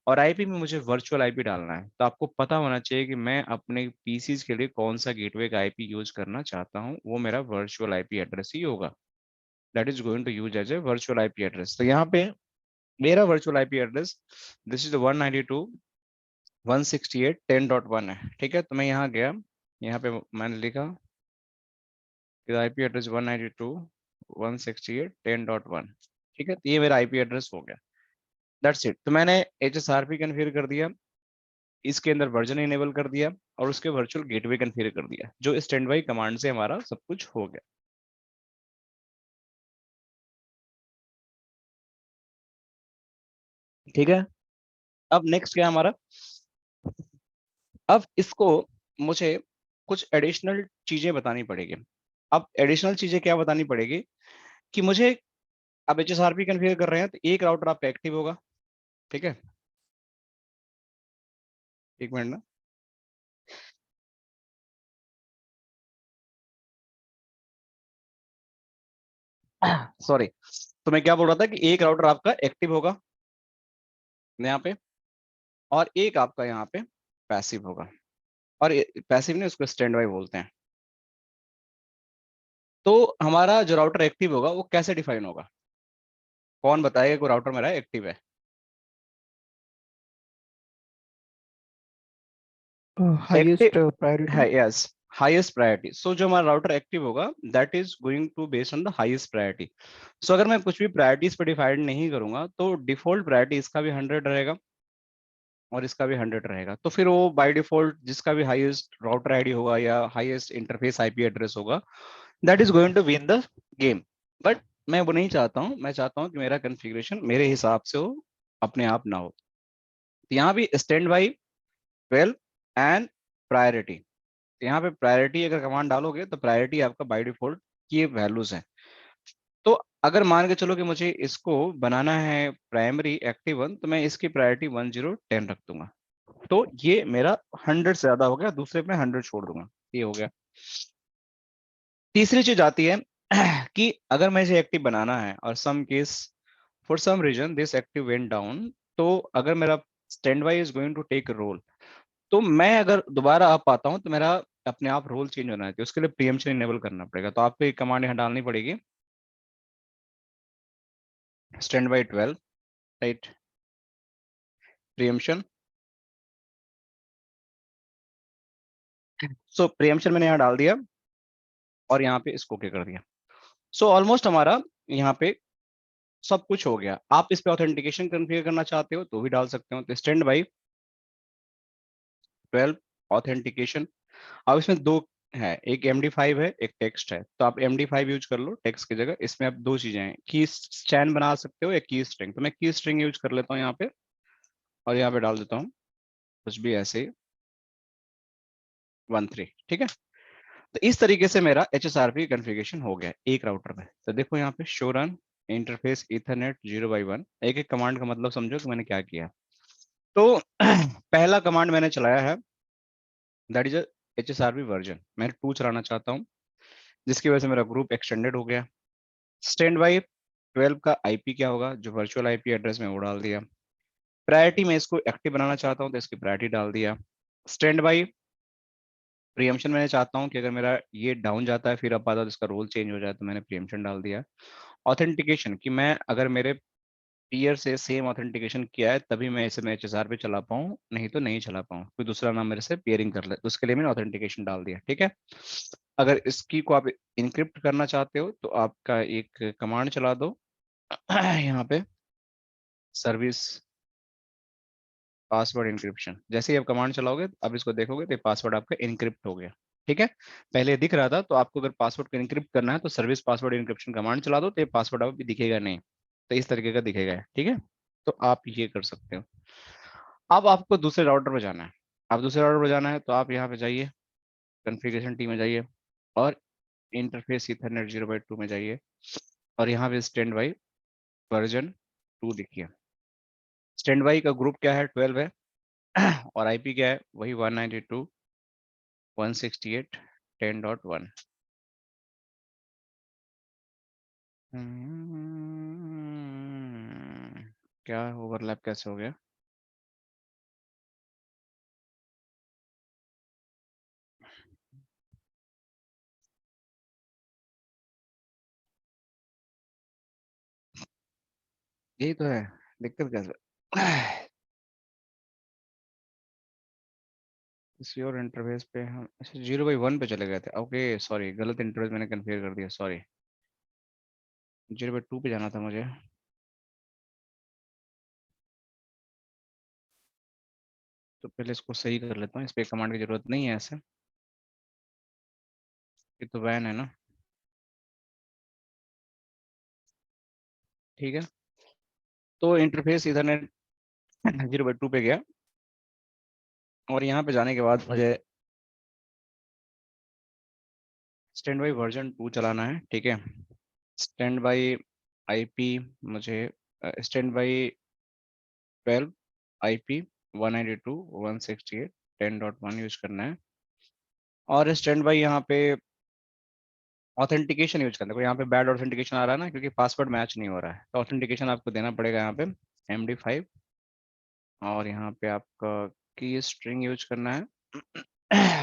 और आईपी में मुझे वर्चुअल आईपी डालना है, तो आपको पता होना चाहिए कि मैं अपने पीसीज के लिए कौन सा गेटवे का आईपी यूज करना चाहता हूँ, वो मेरा वर्चुअल आईपी एड्रेस ही होगा, that is going to use as a virtual IP address. तो यहाँ पे मेरा virtual IP address this is 192.168.10.1 है, ठीक है। तो मैं यहाँ गया, यहाँ पे मैंने लिखा कि आईपी एड्रेस 192.168.10.1, ठीक है। तो ये मेरा आईपी एड्रेस हो गया, दैट्स इट। तो मैंने HSRP कन्फिगर कर दिया, इसके अंदर वर्जन इनेबल कर दिया और उसके वर्चुअल गेटवे कन्फिगर कर दिया, जो स्टैंड बाई कमांड से हमारा सब कुछ हो गया। ठीक है। अब नेक्स्ट क्या है हमारा, अब इसको मुझे कुछ एडिशनल चीजें बतानी पड़ेगी। अब एडिशनल चीजें क्या बतानी पड़ेगी कि मुझे, अब HSRP कन्फिगर कर रहे हैं तो एक राउटर आपका एक्टिव होगा, ठीक है। एक मिनट ना, सॉरी। तो मैं क्या बोल रहा था कि एक राउटर आपका एक्टिव होगा यहाँ पे, और एक आपका यहाँ पे पैसिव होगा, और पैसिव नहीं, उसको स्टैंड बाई बोलते हैं। तो हमारा जो राउटर एक्टिव होगा वो कैसे डिफाइन होगा, कौन बताएगा कोई राउटर मेरा एक्टिव है? Highest active priority. है, यस, हाईएस्ट प्रायोरिटी। सो जो हमारा राउटर एक्टिव होगा that is going to based on the highest priority. So अगर मैं कुछ भी प्रायोरिटीज पे डिफाइंड नहीं करूंगा तो डिफॉल्ट प्रायोरिटी इसका भी 100 रहेगा और इसका भी 100 रहेगा, तो फिर वो बाय डिफॉल्ट जिसका भी हाईएस्ट राउटर आईडी होगा या हाईएस्ट इंटरफेस आईपी एड्रेस होगा that is going to win the game. But मैं वो नहीं चाहता हूँ, मैं चाहता हूँ कि मेरा कॉन्फ़िगरेशन मेरे हिसाब से हो, अपने आप ना हो। तो यहाँ भी स्टैंड बाई 12 एंड प्रायोरिटी, तो यहाँ पे प्रायोरिटी अगर कमांड डालोगे तो प्रायोरिटी आपका बाय डिफॉल्ट ये वैल्यूज है। तो अगर मान के चलो कि मुझे इसको बनाना है प्राइमरी एक्टिव वन, तो मैं इसकी प्रायोरिटी 1010 रख दूंगा, तो ये मेरा 100 से ज्यादा हो गया, दूसरे पे 100 छोड़ दूंगा, ये हो गया। तीसरी चीज आती है कि अगर मुझे एक्टिव बनाना है और some case for some reason this active went down, तो अगर मेरा standby is going to take role, तो मैं अगर दोबारा आ पाता हूं तो मेरा अपने आप रोल चेंज होना चाहिए, उसके लिए प्रीएम्पशन इनेबल करना पड़ेगा। तो आपको एक कमांड यहाँ डालनी पड़ेगी, stand by 12, right, preemption. So preemption मैंने यहाँ डाल दिया और यहाँ पे इसको क्या कर दिया। सो ऑलमोस्ट हमारा यहाँ पे सब कुछ हो गया। आप इस पे ऑथेंटिकेशन कन्फिगर करना चाहते हो तो भी डाल सकते हो, तो स्टैंड बाई 12 ऑथेंटिकेशन। अब इसमें दो है, एक MD5 है, एक टेक्स्ट है, तो आप MD5 यूज कर लो टेक्स्ट की जगह। इसमें आप दो चीजें हैं, की स्टैंड बना सकते हो या की स्ट्रिंग, तो मैं की स्ट्रिंग यूज कर लेता हूँ यहाँ पे, और यहाँ पे डाल देता हूँ कुछ भी ऐसे 13, ठीक है। तो इस तरीके से मेरा HSRP कॉन्फ़िगरेशन हो गया एक राउटर में। तो देखो यहाँ पे show run interface Ethernet 0x1, एक एक कमांड का मतलब समझो कि मैंने क्या किया। तो पहला कमांड मैंने चलाया है दैट इज HSRP वर्जन, मैं 2 चलाना चाहता हूँ, जिसकी वजह से मेरा ग्रुप एक्सटेंडेड हो गया। स्टैंड बाई 12 का आईपी क्या होगा, जो वर्चुअल आईपी एड्रेस में वो डाल दिया। प्रायोरिटी में इसको एक्टिव बनाना चाहता हूँ तो इसकी प्रायोरिटी डाल दिया। स्टैंड बाई प्रीएम्पशन मैंने चाहता हूँ कि अगर मेरा ये डाउन जाता है फिर अब आता है तो इसका रोल चेंज हो जाए, तो मैंने प्रीएम्पशन डाल दिया। ऑथेंटिकेशन कि मैं अगर मेरे पीयर से सेम ऑथेंटिकेशन किया है तभी मैं इसे मैं HSR पे चला पाऊँ, नहीं तो नहीं चला पाऊँ, कोई दूसरा नाम मेरे से पेयरिंग कर ले, तो उसके लिए मैंने ऑथेंटिकेशन डाल दिया, ठीक है। अगर इसकी को आप इनक्रिप्ट करना चाहते हो तो आपका एक कमांड चला दो यहाँ पे, सर्विस पासवर्ड इंक्रिप्शन। जैसे ही आप कमांड चलाओगे अब इसको देखोगे तो पासवर्ड आपका इनक्रिप्ट हो गया, ठीक है। पहले दिख रहा था, तो आपको अगर पासवर्ड को इनक्रिप्ट करना है तो सर्विस पासवर्ड इंक्रिप्शन कमांड चला दो, तो ये पासवर्ड अब दिखेगा नहीं, तो इस तरीके का दिखेगा, ठीक है। तो आप ये कर सकते हो। अब आपको दूसरे राउटर पर जाना है, अब दूसरे राउटर पर जाना है तो आप यहाँ पे जाइए, कॉन्फ़िगरेशन टी में जाइए और इंटरफेस ईथरनेट 0x2 में जाइए, और यहाँ पे स्टैंड बाई वर्जन 2 लिखिए। स्टैंड बाई का ग्रुप क्या है, 12 है, और आईपी क्या है, वही 192.168.10.1। क्या ओवरलैप कैसे हो गया? यही तो है दिक्कत कैसे। किसी और इंटरफेस पे हम अच्छा 0/1 पे चले गए थे। ओके सॉरी, गलत इंटरफेस मैंने कन्फिगर कर दिया, सॉरी। 0/2 पे जाना था मुझे। तो पहले इसको सही कर लेता हूँ, इस पे कमांड की जरूरत नहीं है ऐसे, ये तो वैन है ना। ठीक है, तो इंटरफेस इथरनेट 0/2 पे गया, और यहाँ पे जाने के बाद मुझे स्टैंड बाई वर्जन 2 चलाना है। ठीक है, स्टैंड बाई आईपी मुझे स्टैंड बाई 12 आईपी 192.168.10.1 यूज करना है, और स्टैंड बाई यहाँ पे ऑथेंटिकेशन यूज करना है। यहाँ पे बैड ऑथेंटिकेशन आ रहा है ना, क्योंकि पासवर्ड मैच नहीं हो रहा है, तो ऑथेंटिकेशन आपको देना पड़ेगा यहाँ पे MD5, और यहाँ पे आपका की स्ट्रिंग यूज करना है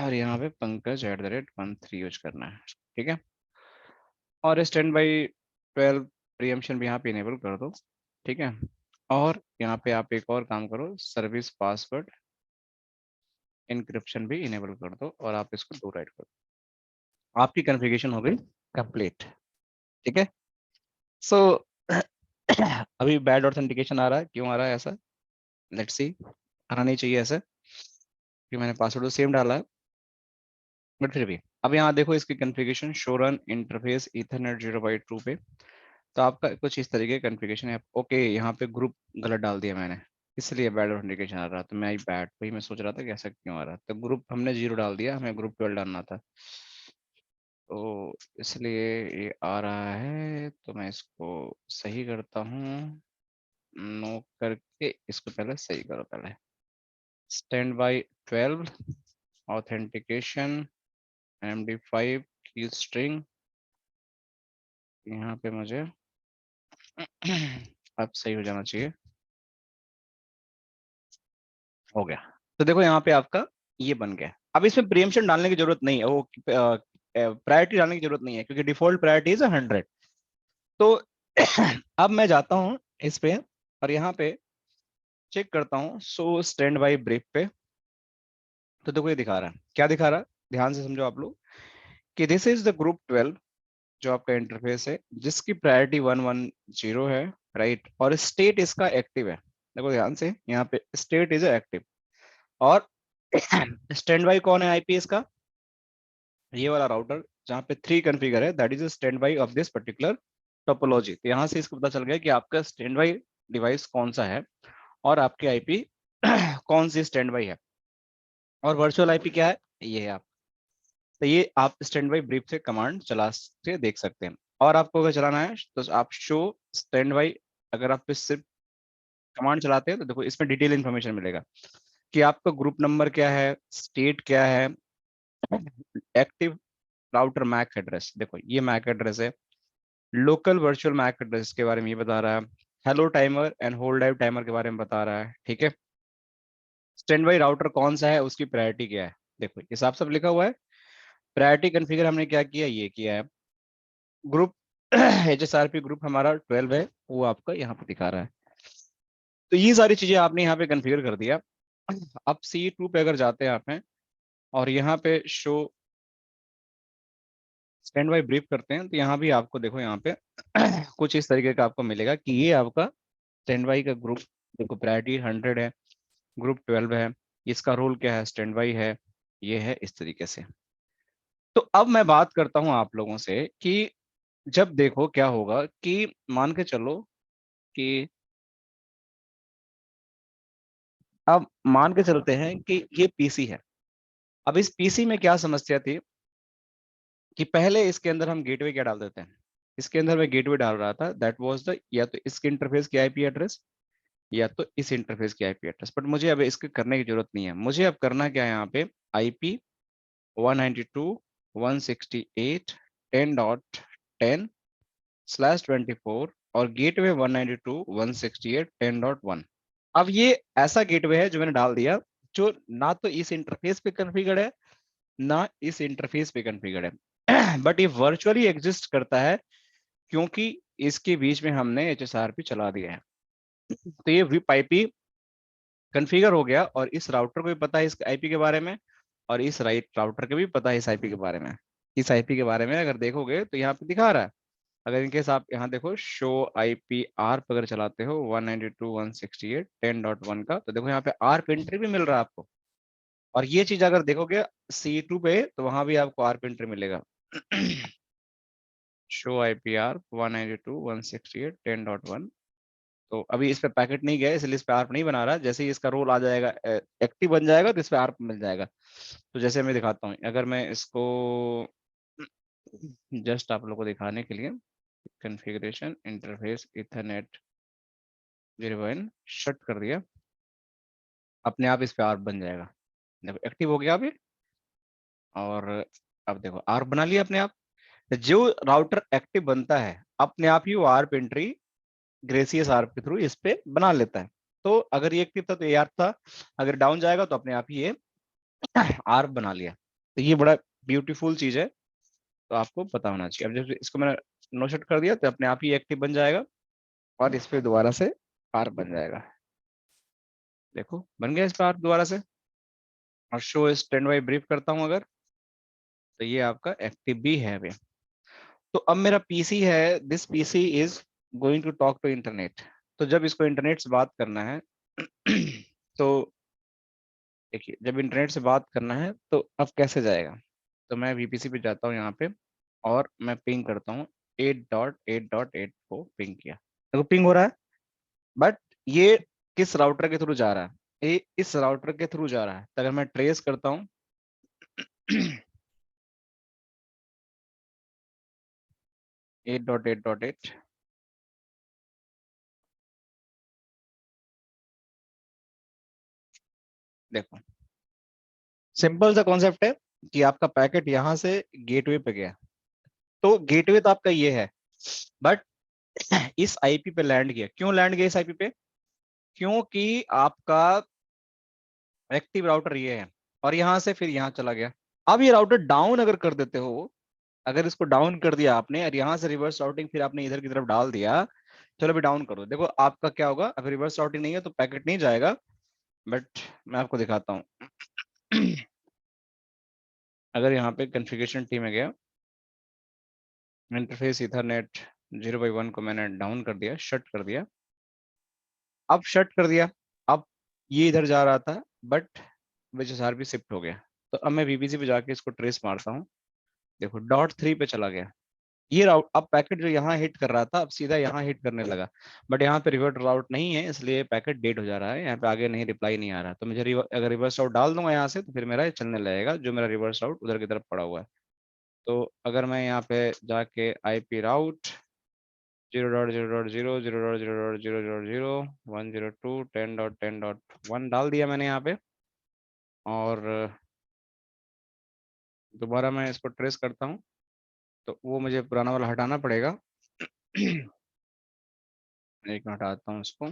और यहाँ पे पंकज@13 यूज करना है। ठीक है, और स्टैंड बाई 12 प्रीएम्पशन भी यहाँ पे इनेबल कर दो। ठीक है, और यहाँ पे आप एक और काम करो, सर्विस पासवर्ड इनक्रिप्शन भी इनेबल कर दो, और आप इसको डू राइट कर दो। आपकी कॉन्फ़िगरेशन हो गई कंप्लीट। ठीक है, सो अभी बैड ऑथेंटिकेशन आ रहा है, क्यों आ रहा है ऐसा, लेट्स सी। आना नहीं चाहिए ऐसा, कि मैंने पासवर्ड तो सेम डाला है, बट फिर भी अब यहाँ देखो इसकी configuration show run interface Ethernet 0/2 पे, तो आपका कुछ इस तरीके का कॉन्फ़िगरेशन है। ओके, यहाँ पे ग्रुप गलत डाल दिया मैंने, इसलिए बैड ऑथेंटिकेशन आ रहा, तो मैं बैड वही मैं सोच रहा था कि ऐसा क्यों आ रहा, तो ग्रुप हमने 0 डाल दिया, हमें ग्रुप 12 डालना था, तो इसलिए ये आ रहा है। तो मैं इसको सही करता हूँ, नो करके इसको पहले सही करो। पहले स्टैंड बाई 12 ऑथेंटिकेशन MD5 की स्ट्रिंग, यहाँ पे मुझे अब सही हो जाना चाहिए, हो गया। तो देखो यहाँ पे आपका ये बन गया। अब इसमें प्रीएम्पशन डालने की जरूरत नहीं है, वो प्रायोरिटी डालने की जरूरत नहीं है, क्योंकि डिफॉल्ट प्रायोरिटी इज 100। तो अब मैं जाता हूँ इस पे, और यहाँ पे चेक करता हूँ सो स्टैंड बाई ब्रेक पे, तो देखो ये दिखा रहा है, क्या दिखा रहा है, ध्यान से समझो आप लोग, कि दिस इज द ग्रुप 12 जो आपका इंटरफेस है, जिसकी प्रायोरिटी 110 है, राइट, और स्टेट इसका एक्टिव है। देखो ध्यान से, यहाँ पे स्टेट इज एक्टिव, और स्टैंड बाई कौन है आईपीएस का, ये वाला राउटर जहाँ पे 3 कॉन्फ़िगर है, that is stand by of this particular topology. तो यहाँ से इसको पता चल गया कि आपका स्टैंड बाई डिवाइस कौन सा है, और आपकी आईपी कौन सी स्टैंड बाई है, और वर्चुअल आईपी क्या है, ये है आप। तो ये आप स्टैंड बाई ब्रीफ से कमांड चला के देख सकते हैं। और आपको अगर चलाना है तो आप शो स्टैंड बाई, अगर आप इस सिर्फ कमांड चलाते हैं तो देखो इसमें डिटेल इन्फॉर्मेशन मिलेगा कि आपका ग्रुप नंबर क्या है, स्टेट क्या है, एक्टिव राउटर मैक एड्रेस, देखो ये मैक एड्रेस है, लोकल वर्चुअल मैक एड्रेस के बारे में ये बता रहा है, hello timer and hold live timer के बारे में बता रहा है। ठीक है, स्टैंड बाई राउटर कौन सा है, उसकी प्रायोरिटी क्या है, देखो ये साफ साफ लिखा हुआ है। प्रायोरिटी कॉन्फ़िगर हमने क्या किया, ये किया है। ग्रुप HSRP ग्रुप हमारा 12 है, वो आपका यहाँ पे दिखा रहा है। तो ये सारी चीजें आपने यहाँ पे कॉन्फ़िगर कर दिया। अब C2 पे अगर जाते हैं आप हैं, और यहाँ पे शो स्टैंड बाई ब्रीफ करते हैं, तो यहाँ भी आपको देखो यहाँ पे कुछ इस तरीके का आपको मिलेगा कि ये आपका स्टैंड बाई का ग्रुप, देखो प्रायोरिटी 100 है, ग्रुप 12 है, इसका रोल क्या है, स्टैंड बाई है, ये है इस तरीके से। तो अब मैं बात करता हूँ आप लोगों से कि जब देखो क्या होगा, कि मान के चलो कि अब मान के चलते हैं कि ये पीसी है। अब इस पीसी में क्या समस्या थी कि पहले इसके अंदर हम गेटवे क्या डाल देते हैं, इसके अंदर मैं गेटवे डाल रहा था, दैट वाज द या तो इसके इंटरफेस की आईपी एड्रेस या तो इस इंटरफेस की आईपी एड्रेस, बट मुझे अब इसके करने की जरूरत नहीं है। मुझे अब करना क्या है, यहाँ पे आईपी 192.168.10.10/24 और गेटवे 192.168.10.1। अब ये ऐसा गेटवे है जो मैंने डाल दिया, जो ना तो इस इंटरफेस पे कॉन्फ़िगर्ड है, ना इस इंटरफेस पे कॉन्फ़िगर्ड है, बट ये वर्चुअली एग्जिस्ट करता है, क्योंकि इसके बीच में हमने HSRP चला दिया है। तो ये विप आईपी कॉन्फ़िगर हो गया और इस राउटर को भी पता है इस आईपी के बारे में और इस राउटर के भी पता है इस आईपी के बारे में। इस आईपी के बारे में अगर देखोगे तो यहाँ पे दिखा रहा है, अगर इनकेस आप यहाँ देखो शो आईपी आर्प अगर चलाते हो 192.168.10.1 का, तो देखो यहाँ पे आर्प एंट्री भी मिल रहा है आपको। और ये चीज अगर देखोगे C2 पे तो वहां भी आपको आर्प एंट्री मिलेगा। Show IP ARP 192.168.10.1। तो अभी इस पे पैकेट नहीं गया इसलिए इस पे आर्प नहीं बना रहा। जैसे ही इसका रोल आ जाएगा, एक्टिव बन जाएगा, तो इस पे आर्प मिल जाएगा। तो जैसे मैं दिखाता हूँ, अगर मैं इसको जस्ट आप लोगों को दिखाने के लिए कॉन्फ़िगरेशन इंटरफेस इथरनेट 01 शट कर दिया, अपने आप इस पे आर्प बन जाएगा। देखो एक्टिव हो गया अभी, और अब देखो आर्प बना लिया अपने आप। जो राउटर एक्टिव बनता है अपने आप ही वो आर्प एंट्री ग्रेसियस आर्प के थ्रू इस पे बना लेता है। तो अगर ये एक्टिव था तो ये आर्प था, अगर डाउन जाएगा तो अपने आप ही ये आर्प बना लिया। तो ये बड़ा ब्यूटीफुल चीज है, तो आपको पता होना चाहिए। अब जब इसको मैंने नो शट कर दिया तो अपने आप ही एक्टिव बन जाएगा और इस पे दोबारा से आर्प बन जाएगा। देखो बन गया इस पे आर्प दोबारा से। और शो स्टैंड बाई ब्रीफ करता हूँ अगर, तो ये आपका एक्टिव भी है अभी। तो अब मेरा पीसी है, this PC is going to talk to internet. तो जब इसको इंटरनेट से बात करना है तो देखिए जब इंटरनेट से बात करना है तो अब कैसे जाएगा। तो मैं वीपीसी पे जाता हूँ यहाँ पे और मैं पिंग करता हूँ 8.8.8 को पिंग किया। देखो पिंग हो रहा है, बट ये किस राउटर के थ्रू जा रहा है, ये इस राउटर के थ्रू जा रहा है। तो अगर मैं ट्रेस करता हूँ 8.8.8, देखो सिंपल सा कॉन्सेप्ट है कि आपका पैकेट यहाँ से गेटवे पे गया, तो गेटवे तो आपका ये है, बट इस आईपी पे लैंड किया। क्यों लैंड किया इस आईपी पे? क्योंकि आपका एक्टिव राउटर ये है और यहाँ से फिर यहाँ चला गया। अब ये राउटर डाउन अगर कर देते हो, अगर इसको डाउन कर दिया आपने और यहाँ से रिवर्स राउटिंग फिर आपने इधर की तरफ डाल दिया, चलो अभी डाउन करो, देखो आपका क्या होगा। अगर रिवर्स राउटिंग नहीं है तो पैकेट नहीं जाएगा, बट मैं आपको दिखाता हूँ। अगर यहाँ पे कॉन्फ़िगरेशन टी में गया, इंटरफेस इथरनेट 0/1 को मैंने डाउन कर दिया, शट कर दिया। अब शट कर दिया, अब ये इधर जा रहा था बट विच भी शिफ्ट हो गया। तो अब मैं वीपीसी पे जाके इसको ट्रेस मारता हूँ, देखो .3 पे चला गया। ये राउट अब पैकेट जो यहाँ हिट कर रहा था अब सीधा यहाँ हिट करने लगा, बट यहाँ पे रिवर्स राउट नहीं है इसलिए पैकेट डेड हो जा रहा है, यहाँ पे आगे नहीं रिप्लाई नहीं आ रहा। तो मुझे अगर रिवर्स राउट डाल दूंगा यहाँ से तो फिर मेरा ये चलने लगेगा, जो मेरा रिवर्स राउट उधर की तरफ पड़ा हुआ है। तो अगर मैं यहाँ पे जाके IP राउट 0.0.0.0.0.0.0.102.10.10.1 डाल दिया मैंने यहाँ पे, और दोबारा मैं इसको ट्रेस करता हूँ तो वो मुझे पुराना वाला हटाना पड़ेगा। एक मिनट हटाता हूँ इसको,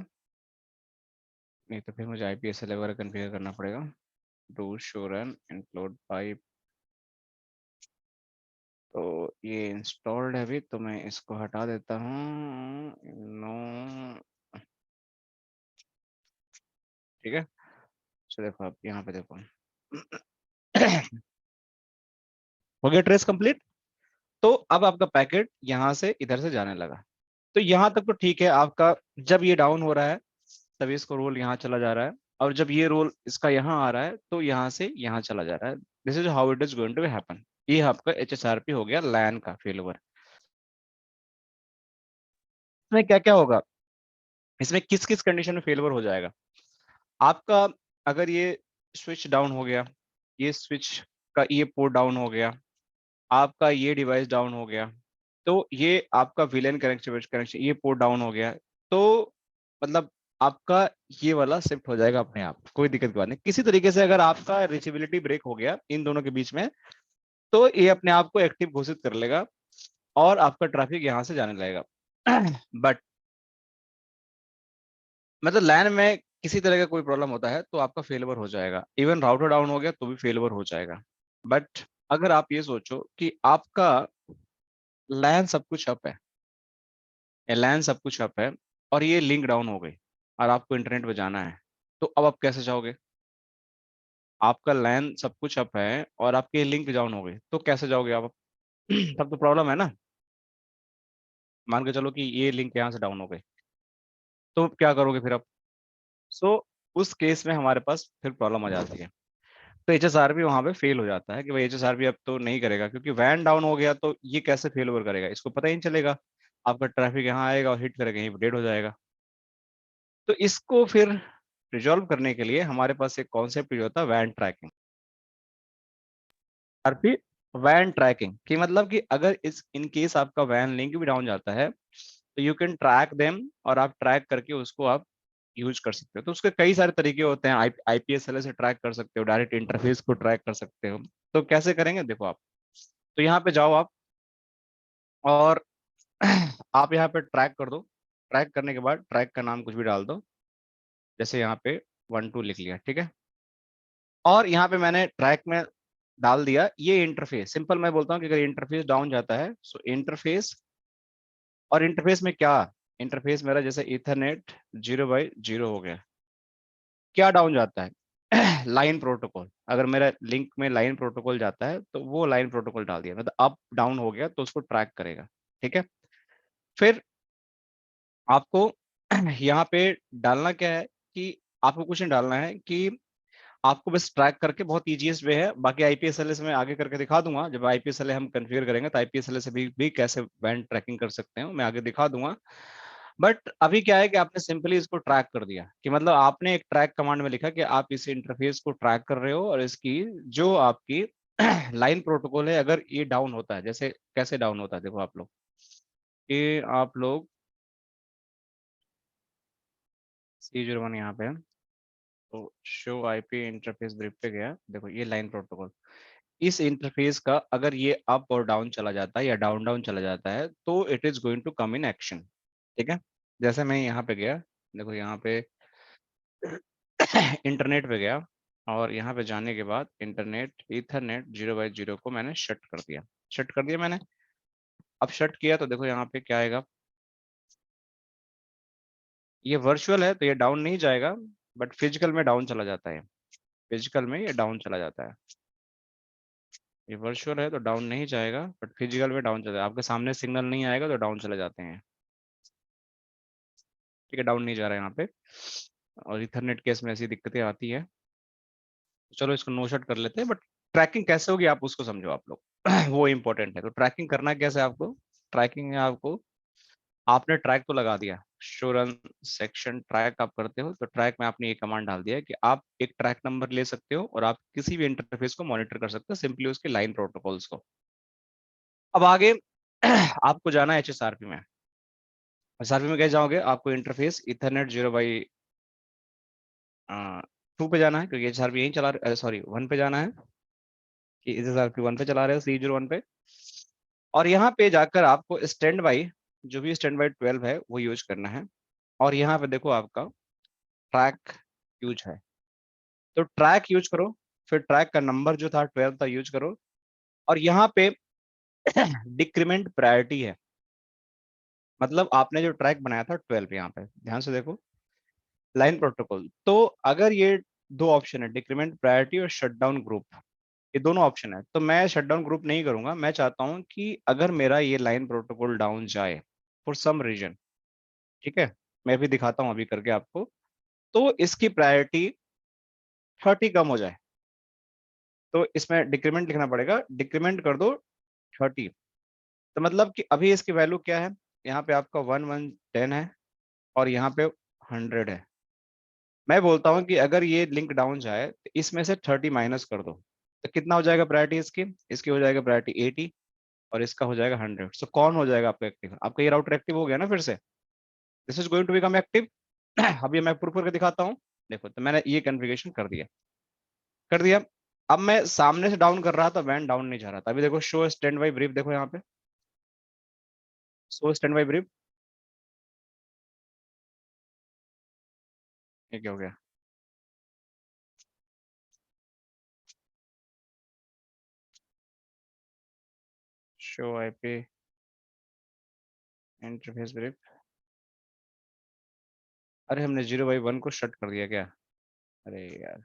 नहीं तो फिर मुझे IPSL वगैरह कन्फिगर करना पड़ेगा। Do show run include pipe, तो ये इंस्टॉल्ड है अभी, तो मैं इसको हटा देता हूँ। नो, ठीक है। चलो देखो आप यहाँ पे देखो हो गया ट्रेस कंप्लीट। तो अब आपका पैकेट यहाँ से इधर से जाने लगा। तो यहाँ तक तो ठीक है आपका। जब ये डाउन हो रहा है तभी इसको रोल यहाँ चला जा रहा है, और जब ये रोल इसका यहाँ आ रहा है तो यहाँ से यहाँ चला जा रहा है। This is how it is going to happen. ये आपका HSRP हो गया लैन का फेलओवर। इसमें क्या क्या होगा, इसमें किस किस कंडीशन में फेलओवर हो जाएगा आपका? अगर ये स्विच डाउन हो गया, ये स्विच का ये पोर्ट डाउन हो गया, आपका ये डिवाइस डाउन हो गया, तो ये आपका विलेन कनेक्शन ये पोर्ट डाउन हो गया, तो मतलब आपका ये वाला शिफ्ट हो जाएगा अपने आप, कोई दिक्कत की बात नहीं। किसी तरीके से अगर आपका रीचेबिलिटी ब्रेक हो गया इन दोनों के बीच में, तो ये अपने आप को एक्टिव घोषित कर लेगा और आपका ट्रैफिक यहाँ से जाने लगेगा। बट मतलब लैन में किसी तरह का कोई प्रॉब्लम होता है तो आपका फेलओवर हो जाएगा। इवन राउटर डाउन हो गया तो भी फेलओवर हो जाएगा। बट अगर आप ये सोचो कि आपका लैन सब कुछ अप है, लैन सब कुछ अप है और ये लिंक डाउन हो गई, और आपको इंटरनेट पे जाना है, तो अब आप कैसे जाओगे? आपका लैन सब कुछ अप है और आपके लिंक डाउन हो गए, तो कैसे जाओगे आप? तब तो प्रॉब्लम है ना। मान के चलो कि ये लिंक यहाँ से डाउन हो गए, तो क्या करोगे फिर आप? सो उस केस में हमारे पास फिर प्रॉब्लम आ जाती है। तो एचएसआरपी वहां पे फेल हो जाता है कि भाई एचएसआरपी अब तो नहीं करेगा, क्योंकि वैन डाउन हो गया तो ये कैसे फेल ओवर करेगा, इसको पता ही नहीं चलेगा। आपका ट्रैफिक यहाँ आएगा और हिट करेगा, यहीं डेड हो जाएगा। तो इसको फिर रिजॉल्व करने के लिए हमारे पास एक कॉन्सेप्ट जो होता है वैन ट्रैकिंग। आरपी वैन ट्रैकिंग की मतलब कि अगर इस इन केस आपका वैन लिंक भी डाउन जाता है, तो यू कैन ट्रैक देम, और आप ट्रैक करके उसको आप यूज कर सकते हो। तो उसके कई सारे तरीके होते हैं। आईपीएसएलए से ट्रैक कर सकते हो, डायरेक्ट इंटरफेस को ट्रैक कर सकते हो। तो कैसे करेंगे देखो आप। तो यहाँ पे जाओ आप, और आप यहाँ पे ट्रैक कर दो। ट्रैक करने के बाद ट्रैक का नाम कुछ भी डाल दो, जैसे यहाँ पे 1 2 लिख लिया, ठीक है। और यहाँ पे मैंने ट्रैक में डाल दिया ये इंटरफेस। सिंपल मैं बोलता हूँ कि अगर इंटरफेस डाउन जाता है, सो इंटरफेस, और इंटरफेस में क्या, इंटरफेस मेरा जैसे इथरनेट 0/0 हो गया, क्या डाउन जाता है? Line protocol. अगर मेरा लिंक में लाइन प्रोटोकॉल जाता है तो वो लाइन प्रोटोकॉल डाल दिया, मतलब अप डाउन हो गया तो उसको ट्रैक करेगा, ठीक है। फिर आपको यहाँ पे डालना क्या है कि आपको कुछ नहीं डालना है, कि आपको बस ट्रैक करके बहुत ईजीएस्ट वे है। बाकी आईपीएसएलए से मैं आगे करके दिखा दूंगा, जब आईपीएसएलए हम कॉन्फ़िगर करेंगे तो आईपीएसएलए से भी कैसे बैंड ट्रैकिंग कर सकते हैं मैं आगे दिखा दूंगा। बट अभी क्या है कि आपने सिंपली इसको ट्रैक कर दिया, कि मतलब आपने एक ट्रैक कमांड में लिखा कि आप इस इंटरफेस को ट्रैक कर रहे हो, और इसकी जो आपकी लाइन प्रोटोकॉल है, अगर ये डाउन होता है, जैसे कैसे डाउन होता है देखो आप लोग, कि आप लोग C01 यहाँ पे है, तो शो आईपी इंटरफेस ब्रीफ पे गया, देखो ये लाइन प्रोटोकॉल। इस इंटरफेस का अगर ये अप और डाउन चला जाता है या डाउन डाउन चला जाता है, तो it is going to come in action, ठीक है। जैसे मैं यहाँ पे गया, देखो यहाँ पे इंटरनेट पे गया, और यहाँ पे जाने के बाद इंटरनेट ईथरनेट 0/0 को मैंने शट कर दिया। शट कर दिया मैंने। अब शट किया तो देखो यहाँ पे क्या आएगा, ये वर्चुअल है तो ये डाउन नहीं जाएगा, बट फिजिकल में डाउन चला जाता है। फिजिकल में ये डाउन चला जाता है। ये वर्चुअल है तो डाउन नहीं जाएगा, बट फिजिकल में डाउन चला जाएगा। आपके सामने सिग्नल नहीं आएगा तो डाउन चले जाते हैं, ठीक है। डाउन नहीं जा रहा है यहाँ पे, और इथरनेट केस में ऐसी दिक्कतें आती है। चलो इसको नो शट कर लेते हैं, बट ट्रैकिंग कैसे होगी आप उसको समझो आप लोग। वो इंपॉर्टेंट है। तो ट्रैकिंग करना कैसे है आपको? ट्रैकिंग है आपको, आपने ट्रैक तो लगा दिया, शो रन सेक्शन ट्रैक आप करते हो, तो ट्रैक में आपने ये कमांड डाल दिया है कि आप एक ट्रैक नंबर ले सकते हो और आप किसी भी इंटरफेस को मॉनिटर कर सकते हो, सिंपली उसके लाइन प्रोटोकॉल्स को। अब आगे आपको जाना है एचएसआरपी में। एचएसआरपी में कैसे जाओगे? आपको इंटरफेस इथरनेट 0/2 पे जाना है, क्योंकि एचएसआरपी यही चला, सॉरी 1 पे जाना है, कि एचएसआरपी 1 पे चला रहे हो, C01 पे। और यहाँ पे जाकर आपको स्टैंड बाई, जो भी स्टैंड बाई 12 है वो यूज करना है। और यहाँ पे देखो आपका ट्रैक यूज है, तो ट्रैक यूज करो। फिर ट्रैक का नंबर जो था 12 था यूज करो, और यहाँ पे डिक्रीमेंट प्रायोरिटी है, मतलब आपने जो ट्रैक बनाया था 12, यहाँ पे ध्यान से देखो लाइन प्रोटोकॉल। तो अगर ये दो ऑप्शन है, डिक्रीमेंट प्रायोरिटी और शट डाउन ग्रुप, ये दोनों ऑप्शन है, तो मैं शट डाउन ग्रुप नहीं करूंगा। मैं चाहता हूँ कि अगर मेरा ये लाइन प्रोटोकॉल डाउन जाए फॉर सम रीजन, ठीक है, मैं भी दिखाता हूँ अभी करके आपको, तो इसकी प्रायोरिटी 30 कम हो जाए, तो इसमें डिक्रीमेंट लिखना पड़ेगा, डिक्रीमेंट कर दो 30। तो मतलब कि अभी इसकी वैल्यू क्या है, यहाँ पे आपका 1 1 10 है, और यहाँ पे 100 है। मैं बोलता हूँ कि अगर ये लिंक डाउन जाए तो इसमें से 30 माइनस कर दो, तो कितना हो जाएगा प्रायोरिटी इसकी? इसकी हो जाएगा प्रायोरिटी 80, और इसका हो जाएगा 100। सो कौन हो जाएगा आपका एक्टिव? आपका ये राउटर एक्टिव हो गया ना फिर से। This is going to become active. अभी मैं प्रूफ करके दिखाता हूँ। देखो, तो मैंने ये कॉन्फ़िगरेशन कर दिया, कर दिया। अब मैं सामने से डाउन कर रहा था, वैन डाउन नहीं जा रहा था। अभी देखो शो स्टैंड बाई ब्रीफ, देखो यहाँ पे शो स्टैंड बाई ब्रीफ, ये क्या हो गया? शो आईपी इंटरफेस ब्रीफ, अरे हमने 0/1 को शट कर दिया क्या? अरे यार,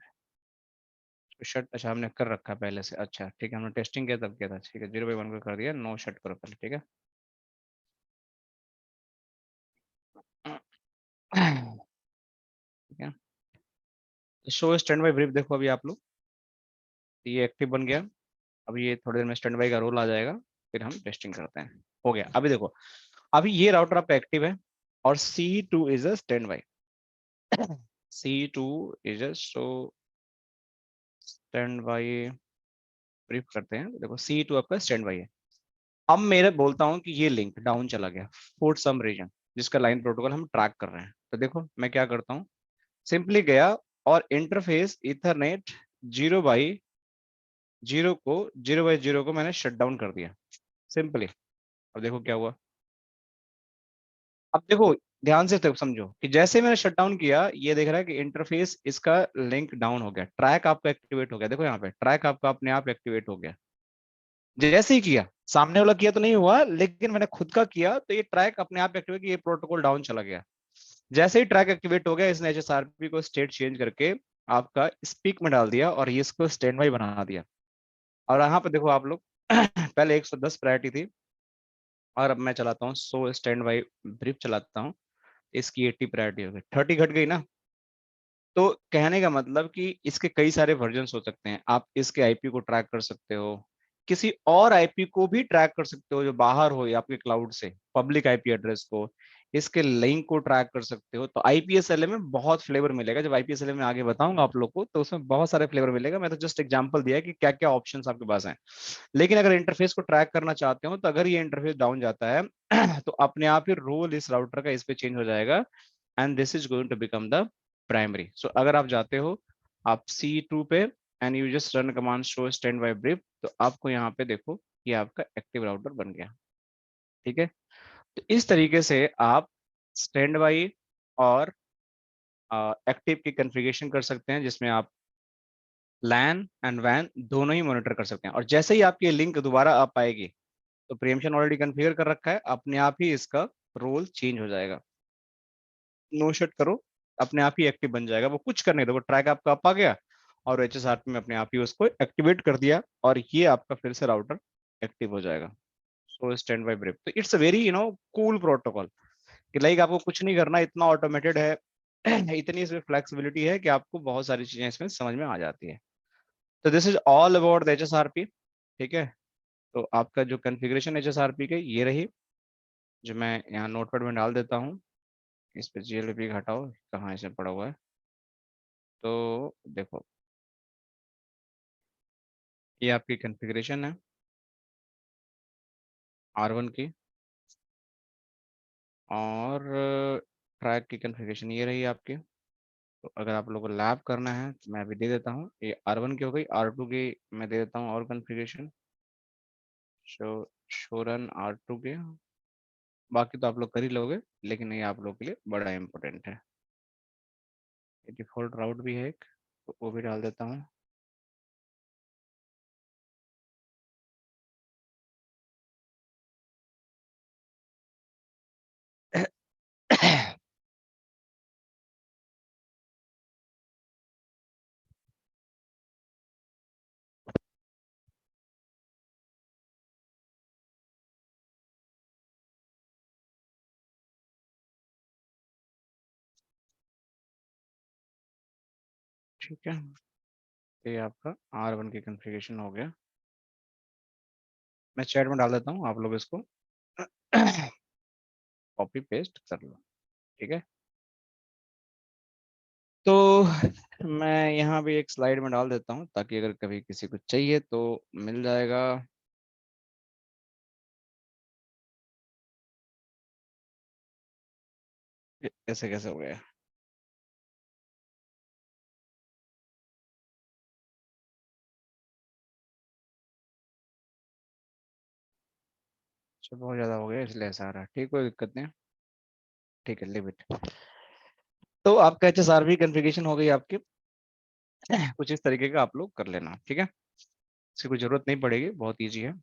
शट अच्छा हमने कर रखा है पहले से। अच्छा ठीक है, हमने टेस्टिंग किया तब किया था। ठीक है, 0/1 को कर दिया, नो शट करो पहले। ठीक है ठीक है। शो स्टैंड बाई ब्रीफ देखो अभी आप लोग, ये एक्टिव बन गया। अभी ये थोड़ी देर में स्टैंड बाई का रोल आ जाएगा, फिर हम टेस्टिंग करते हैं। हो गया। अभी देखो, अभी ये राउटर आपका एक्टिव है और C2 is a stand by. C2 is a show stand by brief करते हैं। देखो C2 आपका स्टैंड बाई है। अब मेरे बोलता हूँ कि ये लिंक डाउन चला गया फॉर सम रीजन, जिसका लाइन प्रोटोकॉल हम ट्रैक कर रहे हैं। तो देखो मैं क्या करता हूँ, सिंपली गया और इंटरफेस इथरनेट 0/0 को मैंने शट डाउन कर दिया सिंपली। अब देखो क्या हुआ। अब देखो ध्यान से तक समझो कि जैसे मैंने शट डाउन किया, ये देख रहा है कि इंटरफेस इसका लिंक डाउन हो गया, ट्रैक आपका एक्टिवेट हो गया। देखो यहाँ पे ट्रैक आपका अपने आप एक्टिवेट हो गया। जैसे ही किया, सामने वाला किया तो नहीं हुआ, लेकिन मैंने खुद का किया तो ये ट्रैक अपने आप एक्टिवेट, ये प्रोटोकॉल डाउन चला गया। जैसे ही ट्रैक एक्टिवेट हो गया, इसने HSRP को स्टेट चेंज करके आपका स्पीक में डाल दिया और ये इसको स्टैंड बाई बना दिया। और यहाँ पे देखो आप लोग पहले 110 प्रायोरिटी थी और अब मैं चलाता हूँ 100 स्टैंड बाई ब्रीफ चलाता हूँ, इसकी 80 प्रायोरिटी हो गई, 30 घट गई ना। तो कहने का मतलब कि इसके कई सारे वर्जन्स हो सकते हैं। आप इसके आईपी को ट्रैक कर सकते हो, किसी और आईपी को भी ट्रैक कर सकते हो जो बाहर हो या आपके क्लाउड से, पब्लिक आईपी एड्रेस को, इसके लिंक को ट्रैक कर सकते हो। तो आईपीएसएलए में बहुत फ्लेवर मिलेगा। जब आईपीएसएलए में आगे बताऊंगा आप लोग को, तो उसमें बहुत सारे फ्लेवर मिलेगा। मैं तो जस्ट एग्जांपल दिया है कि क्या क्या ऑप्शंस आपके पास हैं। लेकिन अगर इंटरफेस को ट्रैक करना चाहते हो, तो अगर ये इंटरफेस डाउन जाता है तो अपने आप ही रोल इस राउटर का इस पे चेंज हो जाएगा and this is going to become the primary. So अगर आप जाते हो आप C2 पे and you just run command show standby brief, तो आपको यहाँ पे देखो ये आपका एक्टिव राउटर बन गया। ठीक है, तो इस तरीके से आप स्टैंड बाई और एक्टिव की कॉन्फ़िगरेशन कर सकते हैं, जिसमें आप लैन एंड वैन दोनों ही मॉनिटर कर सकते हैं। और जैसे ही आपकी लिंक दोबारा आ पाएगी, तो प्रीएम्पशन ऑलरेडी कॉन्फ़िगर कर रखा है, अपने आप ही इसका रोल चेंज हो जाएगा। नो शट करो, अपने आप ही एक्टिव बन जाएगा। वो कुछ करने दो, वो ट्रैक आपका अप आ गया और HSRP में अपने आप ही उसको एक्टिवेट कर दिया और ये आपका फिर से राउटर एक्टिव हो जाएगा। सो स्टैंड बाय ब्रीफ, तो it's a very cool protocol कि लाइक आपको कुछ नहीं करना, इतना ऑटोमेटेड है इतनी इसमें फ्लेक्सिबिलिटी है कि आपको बहुत सारी चीजें इसमें समझ में आ जाती है। तो this is all about the HSRP। ठीक है, तो आपका जो कॉन्फ़िगरेशन HSRP के ये रही, जो मैं यहाँ नोटपैड में डाल देता हूँ। इस पे GLP हटाओ, कहाँ इसे पड़ा हुआ है। तो देखो ये आपकी कॉन्फ़िगरेशन है R1 की, और ट्रैक की कॉन्फ़िगरेशन ये रही आपकी। तो अगर आप लोगों को लैब करना है तो मैं अभी दे देता हूँ। ये R1 की हो गई, R2 की मैं दे देता हूँ और configuration show show run R2 के। बाकी तो आप लोग कर ही लोगे, लेकिन ये आप लोग के लिए बड़ा इंपॉर्टेंट है। डिफ़ॉल्ट राउट भी है एक, तो वो भी डाल देता हूँ। ठीक है, तो ये आपका R1 की कॉन्फ़िगरेशन हो गया। मैं चैट में डाल देता हूँ, आप लोग इसको कॉपी पेस्ट कर लो। ठीक है, तो मैं यहाँ भी एक स्लाइड में डाल देता हूँ ताकि अगर कभी किसी को चाहिए तो मिल जाएगा। ऐसे कैसे हो गया? अच्छा बहुत ज़्यादा हो गया इसलिए ऐसा आ रहा है। ठीक, कोई दिक्कत नहीं। ठीक है, लिव इट। तो आपका HSRP कॉन्फ़िगरेशन हो गई आपकी। कुछ इस तरीके का आप लोग कर लेना। ठीक है, इसकी कोई जरूरत नहीं पड़ेगी, बहुत ईजी है।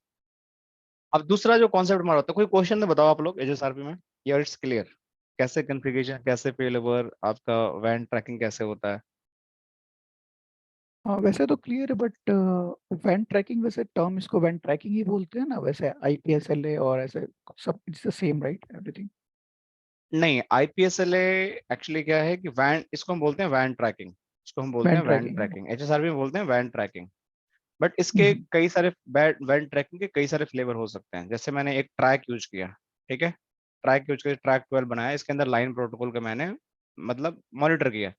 अब दूसरा जो कॉन्सेप्ट हमारा होता है, कोई क्वेश्चन तो बताओ आप लोग HSRP में, या इट्स क्लियर? कैसे कॉन्फ़िगरेशन, कैसे फेलओवर, आपका वैन ट्रैकिंग कैसे होता है? वैसे तो क्लियर है, बट वैन ट्रैकिंग, वैसे टर्म इसको वैन ट्रैकिंग ही बोलते हैं ना, वैसे IPSLA और ऐसे सब it's the same, right, everything? नहीं, IPSLA एक्चुअली क्या है कि वैन, इसको हम बोलते हैं वैन ट्रैकिंग, इसको हम बोलते वैन हैं वैन ट्रैकिंग। ट्रैकिंग, HSRP में बोलते हैं वैन ट्रैकिंग। बट इसके कई सारे वैन ट्रैकिंग के कई सारे फ्लेवर हो सकते हैं। जैसे मैंने एक ट्रैक यूज किया, ठीक है, ट्रैक यूज करके ट्रैक 12 बनाया, इसके अंदर लाइन प्रोटोकॉल का मैंने मतलब मॉनिटर किया।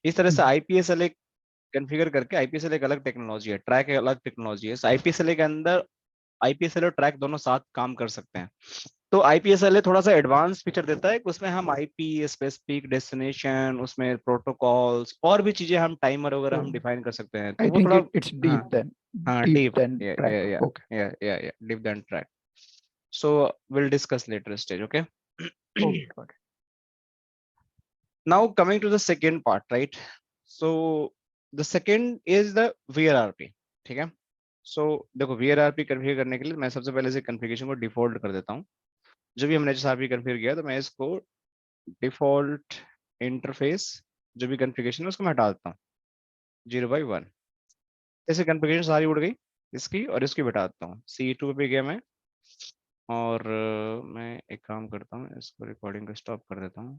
इस तरह से IPSLA कॉन्फ़िगर करके, IPSLA एक अलग टेक्नोलॉजी है, ट्रैक एक अलग टेक्नोलॉजी है। IPSLA के अंदर IPSLA और ट्रैक दोनों साथ काम कर सकते हैं। तो IPSLA थोड़ा सा एडवांस फीचर देता है कि उसमें हम IP, स्पेसिफिक डेस्टिनेशन, उसमें प्रोटोकॉल्स और भी चीजें, हम टाइमर वगैरह हम डिफाइन कर सकते हैं, तो आई वो थिंक थोड़ा, इट्स हाँ हाँ, डीप डीप, देन या या ट्रैक। या ओके। या deep then track. So we'll discuss later stage, okay? Okay, got Now coming to the second part, right? So the second is the VRRP, ठीक है? So देखो, VRRP configure करने के लिए मैं सबसे पहले से कन्फिगरेशन को डिफॉल्ट कर देता हूँ। जो भी हमने HSRP कन्फिगर किया, तो मैं इसको डिफॉल्ट इंटरफेस, जो भी कन्फिगरेशन है उसको मैं हटा देता हूँ 0/1। ऐसे कन्फिगरेशन सारी उड़ गई, इसकी और इसकी हटा देता हूँ। C2 पे गया मैं, और मैं एक काम करता हूँ, इसको रिकॉर्डिंग को स्टॉप कर देता हूँ।